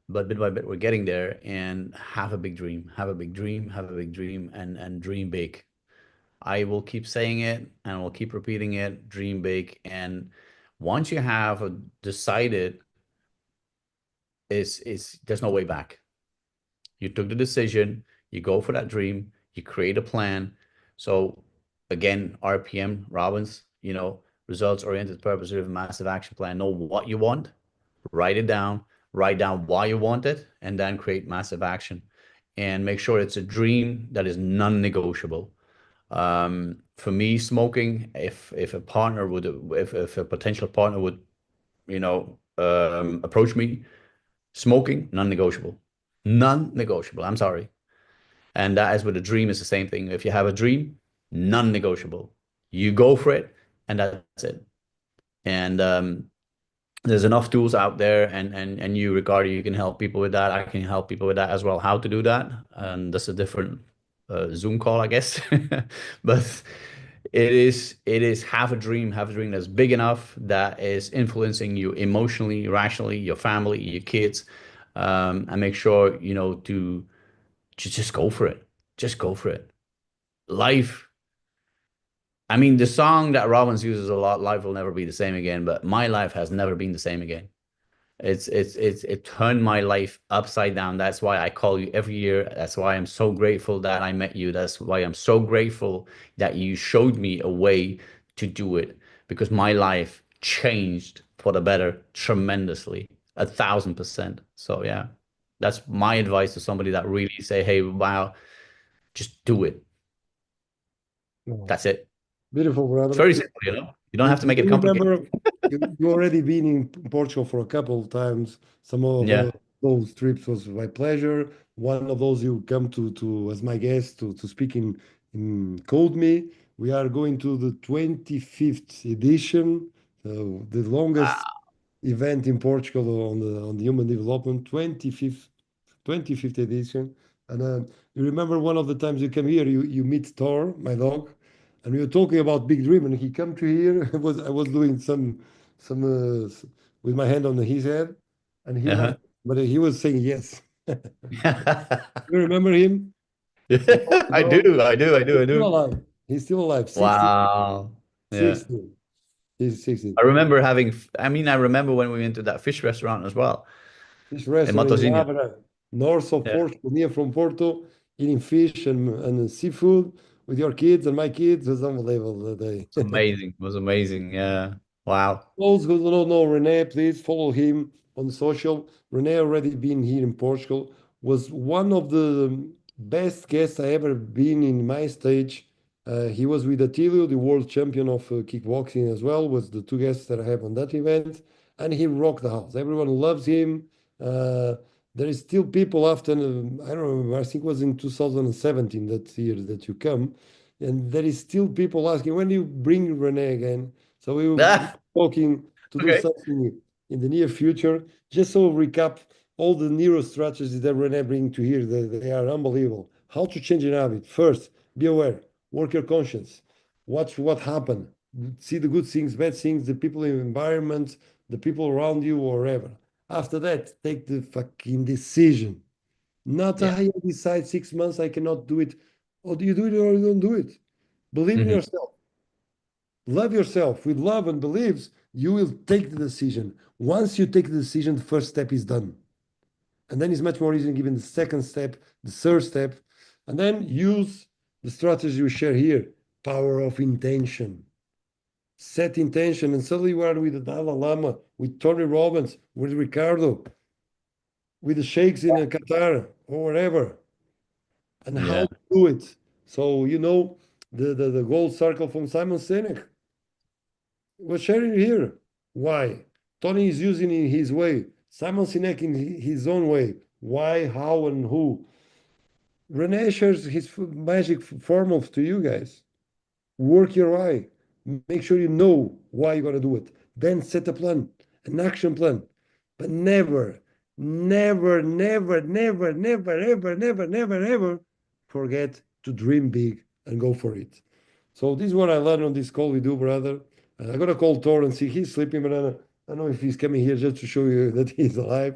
but bit by bit, we're getting there. And have a big dream, have a big dream, have a big dream, and dream big. I will keep saying it and we'll keep repeating it, dream big. And once you have decided, is there's no way back. You took the decision, you go for that dream, you create a plan. So again, RPM, Robbins, results oriented, purpose driven, massive action plan. Know what you want, write it down, write down why you want it, and then create massive action. And make sure it's a dream that is non-negotiable. For me, smoking, if a partner would, if a potential partner would, approach me, smoking, non-negotiable, non-negotiable. I'm sorry. And that is with a dream is the same thing. If you have a dream, non-negotiable. You go for it, and that's it. And there's enough tools out there, and you, Ricardo, you can help people with that. I can help people with that as well. How to do that, and that's a different Zoom call, I guess. But it is have a dream that's big enough that is influencing you emotionally, rationally, your family, your kids, and make sure to just go for it. Just go for it. Life. I mean, the song that Robbins uses a lot, "Life will never be the same again," but my life has never been the same again. It turned my life upside down. That's why I call you every year. That's why I'm so grateful that I met you. That's why I'm so grateful that you showed me a way to do it, because my life changed for the better tremendously, 1,000%. So yeah, that's my advice to somebody that really say, "Hey, wow, just do it."
No.
That's it.
Beautiful,
It's
brother.
very simple, you know. You don't have to
You
make it complicated.
remember, you already been in Portugal for a couple of times. Some of
Yeah.
those trips was my pleasure. One of those you come to as my guest to speak in Code Me. We are going to the 25th edition, so the longest
Wow.
event in Portugal on the human development, 25th edition. And you remember one of the times you came here, you meet Thor, my dog, and we were talking about Big Dream, and he come to here. I was doing some with my hand on his head, and he
Uh-huh.
laughed, but he was saying yes. You remember him? Some time
I
ago.
do, I do, I do,
He's
I
still
do.
alive. He's still alive. 60,
Wow. Yeah.
60. He's 60.
I remember I remember when we went to that fish restaurant as well
Fish
in
restaurant in
Matosinhos.
Lavra, north of
Yeah.
Porto, near from Porto, eating fish and seafood with your kids and my kids. It was unbelievable that day.
It was amazing. It was amazing. Yeah. Wow.
Those who don't know Rene, please follow him on social. Rene already been here in Portugal, was one of the best guests I ever been in my stage. He was with Attilio, the world champion of kickboxing as well, was the two guests that I have on that event. And he rocked the house. Everyone loves him. Uh, there is still people after, I don't remember, I think it was in 2017 that year that you come. And there is still people asking, when do you bring Rene again? So we will
Ah,
talking to do
okay.
something in the near future. Just so recap all the neuro strategies that Rene bring to here, they are unbelievable. How to change an habit. First, be aware, work your conscience, watch what happened, see the good things, bad things, the people in the environment, the people around you, or wherever. After that, take the fucking decision. Not
Yeah.
I decide 6 months I cannot do it. Or do you do it or you don't do it? Believe in
Hmm.
yourself. Love yourself with love and beliefs, you will take the decision. Once you take the decision, the first step is done. And then it's much more easy given the second step, the third step, and then use the strategy we share here, power of intention. Set intention, and suddenly we are with the Dalai Lama, with Tony Robbins, with Ricardo, with the sheikhs in Qatar or wherever, and
Yeah.
how to do it. So, the gold circle from Simon Sinek. We're sharing here. Why? Tony is using it in his way. Simon Sinek in his own way. Why, how, and who. Rene shares his magic formulas to you guys. Work your why. Make sure you know why you're going to do it. Then set a plan, an action plan. But never, never, never, never, never, ever, never, never, ever forget to dream big and go for it. So this is what I learned on this call with you, brother. And I'm gonna call Thor and see he's sleeping, but I don't know if he's coming here just to show you that he's alive.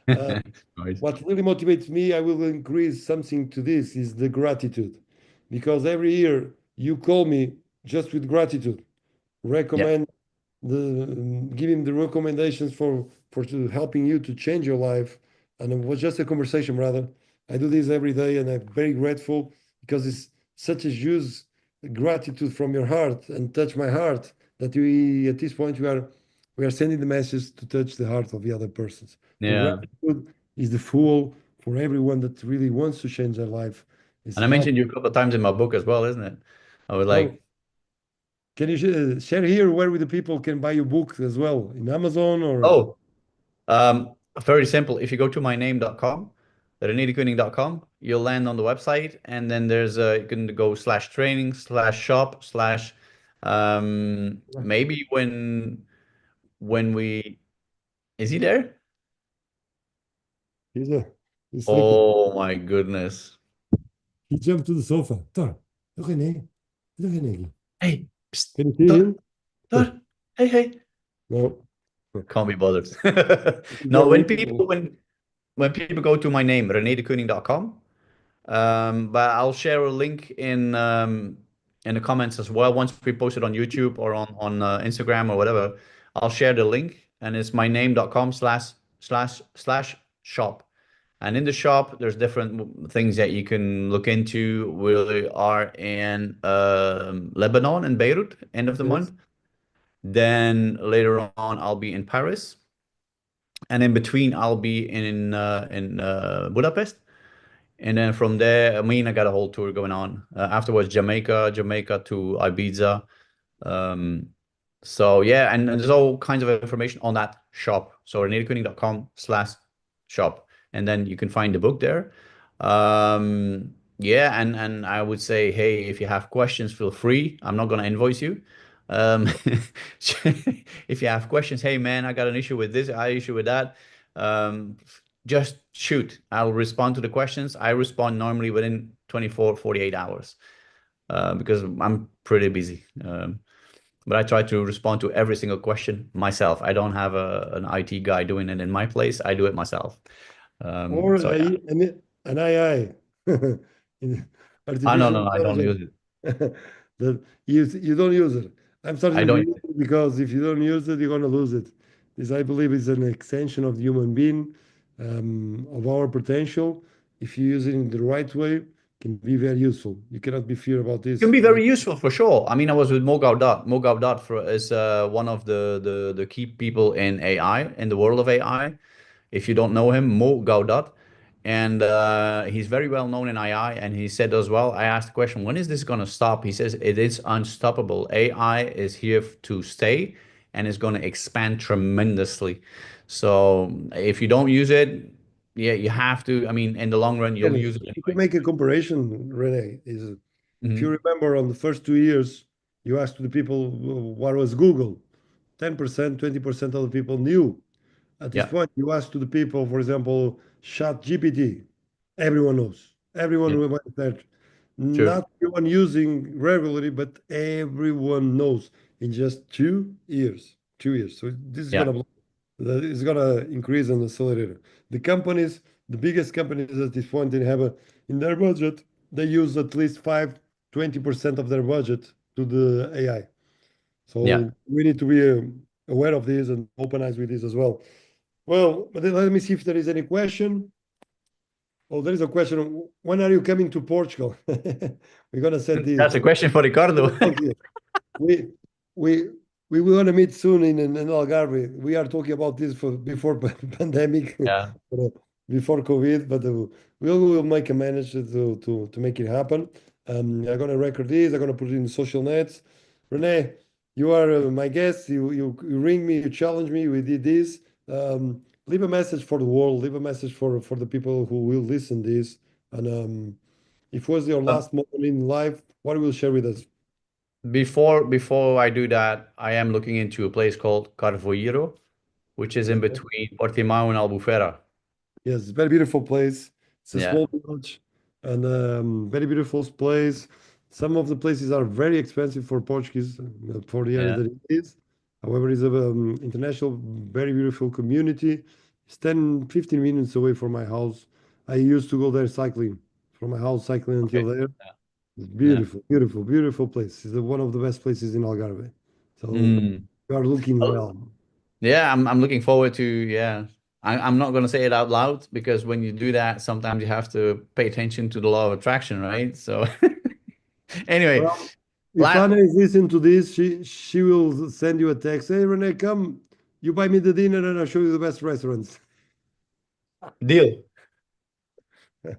Uh,
Right.
what really motivates me, I will increase something to this, is the gratitude. Because every year you call me just with gratitude,
Yeah.
recommend giving the recommendations helping you to change your life. And it was just a conversation, brother. I do this every day, and I'm very grateful because it's such a use gratitude from your heart and touch my heart that we at this point we are sending the message to touch the heart of the other persons. So
Yeah.
gratitude is the fuel for everyone that really wants to change their life. Is
And I
help.
mentioned you a couple of times in my book as well, isn't it? I was
Well,
like,
can you share here where the people can buy your book as well in Amazon or?
oh, very simple. If you go to myname.com, renedekoning.com, you'll land on the website, and then you can go slash training slash shop slash maybe when we is he there?
He's, uh, he's sleeping.
Oh my goodness.
He jumped to the sofa. Tar, look Rene. Look Rene.
Hey, psst,
Can you see
Dot,
him?
Dot, hey, hey.
No.
Can't be bothered.
He's
No,
not
when
reading.
people when people go to my name, renedekoning.com, but I'll share a link in the comments as well. Once we post it on YouTube or on Instagram or whatever, I'll share the link, and it's myname.com slash shop. And in the shop, there's different things that you can look into. We are in Lebanon and Beirut, end of the
Yes.
month. Then later on, I'll be in Paris, and in between, I'll be in Budapest. And then from there, I mean, I got a whole tour going on. Afterwards, Jamaica to Ibiza. Um, so yeah, and there's all kinds of information on that shop. So renedekoning.com/shop. And then you can find the book there. Yeah, and I would say, hey, if you have questions, feel free. I'm not gonna invoice you. Um, if you have questions, hey man, I got an issue with this, I issue with that. Um, just shoot. I'll respond to the questions. I respond normally within 24, 48 hours because I'm pretty busy. But I try to respond to every single question myself. I don't have an IT guy doing it in my place. I do it myself.
Or
So yeah.
an AI, in
I no,
artificial
no, I don't
intelligence.
use it.
That you don't use it. I'm
I
starting to
don't
use
use it.
it because if you don't use it, you're gonna lose it. This, I believe, is an extension of the human being, of our potential. If you use it in the right way, can be very useful. You cannot be fear about
Can
this.
be very useful for sure. I mean, I was with Mogao Dot. Mogao Dot is one of the key people in AI, in the world of AI. If you don't know him, Mo Gaudat. And he's very well known in AI. And he said as well, I asked the question, when is this going to stop? He says it is unstoppable. AI is here to stay and is going to expand tremendously. So if you don't use it, yeah, you have to. I mean, in the long run, you'll use it
You can
anyway.
make a comparison, Rene. Is if you
Mhm.
remember on the first 2 years, you asked the people what was Google. 10%, 20% of the people knew. At this
Yeah,
point, you ask to the people, for example, Chat GPT. Everyone knows. Everyone
yeah,
who went there.
true.
Not everyone using regularly, but everyone knows in just 2 years. 2 years. So this is
Yeah,
gonna that is gonna increase on the accelerator. The companies, the biggest companies at this point, they have in their budget, they use at least 20% of their budget to the AI.
yeah.
So we need to be aware of this and open eyes with this as well. Well, but then let me see if there is any question. Oh, there is a question. When are you coming to Portugal? We're gonna send this.
That's a question for Ricardo.
We we we will gonna meet soon in Algarve. We are talking about this for before pandemic,
Yeah.
uh, before COVID, but we'll make a manage to make it happen. I'm gonna record this. I'm gonna put it in social nets. Rene, you are my guest. You ring me. You challenge me. We did this. Leave a message for the world. Leave a message for the people who will listen this. And if it was your
Um,
last moment in life, what will you share with us?
before I do that, I am looking into a place called Carvoeiro, which is in
Okay.
between Portimao and Albufeira.
Yes, it's a very beautiful place. It's a
Yeah.
small village and very beautiful place. Some of the places are very expensive for Portuguese for the area
Yeah.
that it is. However, it's a international, very beautiful community. It's 10, 15 minutes away from my house. I used to go there cycling from my house, cycling until
Okay.
there. It's
Yeah.
beautiful, beautiful, beautiful place. It's one of the best places in Algarve. So
Mm.
you are looking
Well,
well.
yeah, I'm looking forward to, yeah. I'm not gonna say it out loud because when you do that, sometimes you have to pay attention to the law of attraction, right? So anyway,
Well, if
la
Anna is listening to this, she will send you a text. Hey, Renee, come. You buy me the dinner and I'll show you the best restaurants.
deal.
Thank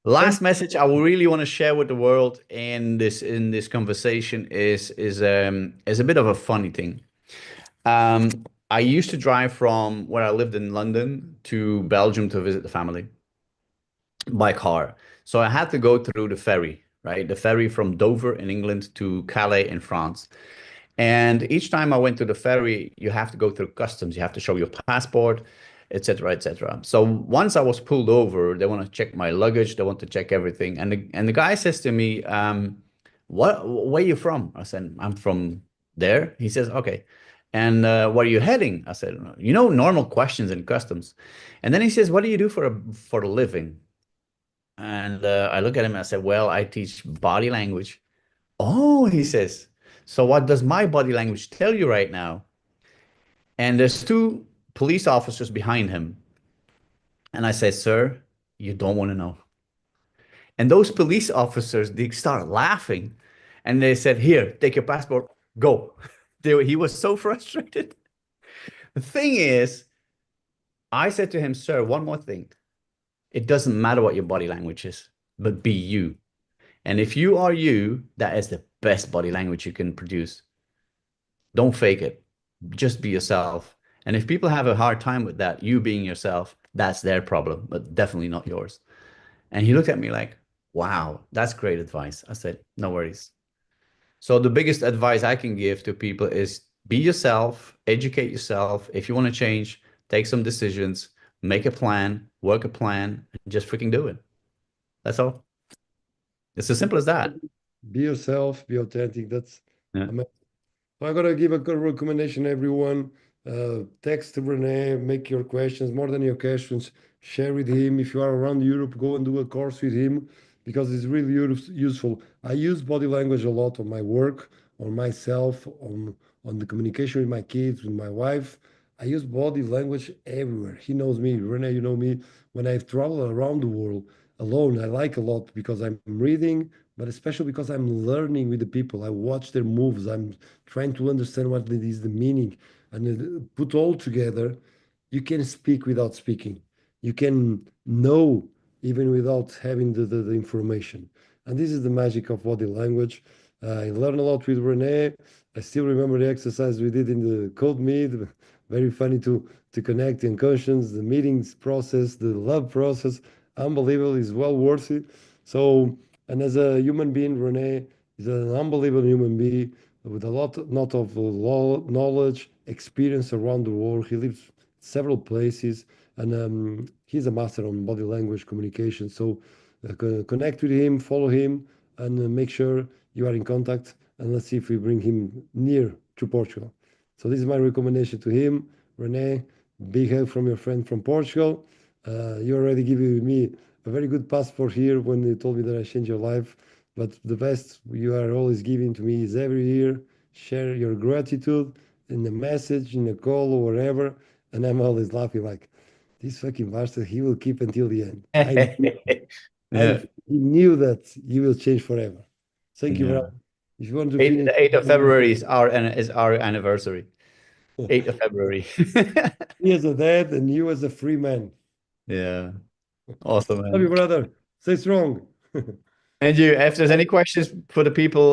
Last message I will really want to share with the world in this conversation is a bit of a funny thing. Um, I used to drive from where I lived in London to Belgium to visit the family by car. So I had to go through the ferry, right? The ferry from Dover in England to Calais in France. And each time I went to the ferry, you have to go through customs. You have to show your passport, et cetera, et cetera. So once I was pulled over, they want to check my luggage. They want to check everything. And the guy says to me, where are you from? I said, I'm from there. He says, okay. And where are you heading? I said, normal questions in customs. And then he says, what do you do for a living? And I look at him and I said, well, I teach body language. Oh, he says, so what does my body language tell you right now? And there's two police officers behind him. And I said, sir, you don't want to know. And those police officers, they start laughing. And they said, here, take your passport, go. He was so frustrated. The thing is, I said to him, sir, one more thing. It doesn't matter what your body language is, but be you. And if you are you, that is the best body language you can produce. Don't fake it. Just be yourself. And if people have a hard time with that, you being yourself, that's their problem, but definitely not yours. And he looked at me like, wow, that's great advice. I said, no worries. So the biggest advice I can give to people is be yourself, educate yourself. If you want to change, take some decisions, make a plan, work a plan, and just freaking do it. That's all. It's as simple as that.
Be yourself, be authentic. That's
Yeah.
amazing. I'm gonna give a good recommendation, everyone. Text Rene, make your questions more than your questions. Share with him. If you are around Europe, go and do a course with him because it's really useful. I use body language a lot on my work, on myself, on the communication with my kids, with my wife. I use body language everywhere. He knows me. Rene, you know me. When I travel around the world alone, I like a lot because I'm reading, but especially because I'm learning with the people. I watch their moves. I'm trying to understand what it is the meaning and put all together. You can speak without speaking. You can know even without having the information. And this is the magic of body language. I learned a lot with Rene. I still remember the exercise we did in the code meet. Very funny to connect the unconscious, the meetings process, the love process. Unbelievable. Is well worth it. So, and as a human being, Rene is an unbelievable human being with a lot of knowledge, experience around the world. He lives several places, and he's a master on body language communication. So connect with him, follow him, and make sure you are in contact. And let's see if we bring him near to Portugal. So this is my recommendation to him, Rene. Big help from your friend from Portugal. You already gave me a very good passport here when you told me that I changed your life. But the best you are always giving to me is every year share your gratitude in a message, in a call, or whatever. And I'm always laughing like, this fucking bastard, he will keep until the end.
Yeah,
He knew that he will change forever. Thank you,
yeah.
brother. If you want to finish,
The 8th of February is our anniversary. 8th of February.
me as a dad and you as a free man.
Yeah. Awesome,
Love you,
man.
brother. Stay strong.
And you, if there's any questions for the people,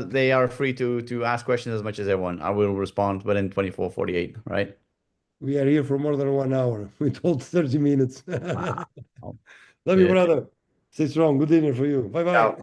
they are free to ask questions as much as they want. I will respond within 24, 48, right?
We are here for more than 1 hour. We told 30 minutes.
Wow.
Love you,
Cheers.
brother. Stay strong. Good dinner for you. Bye
Ciao.
bye.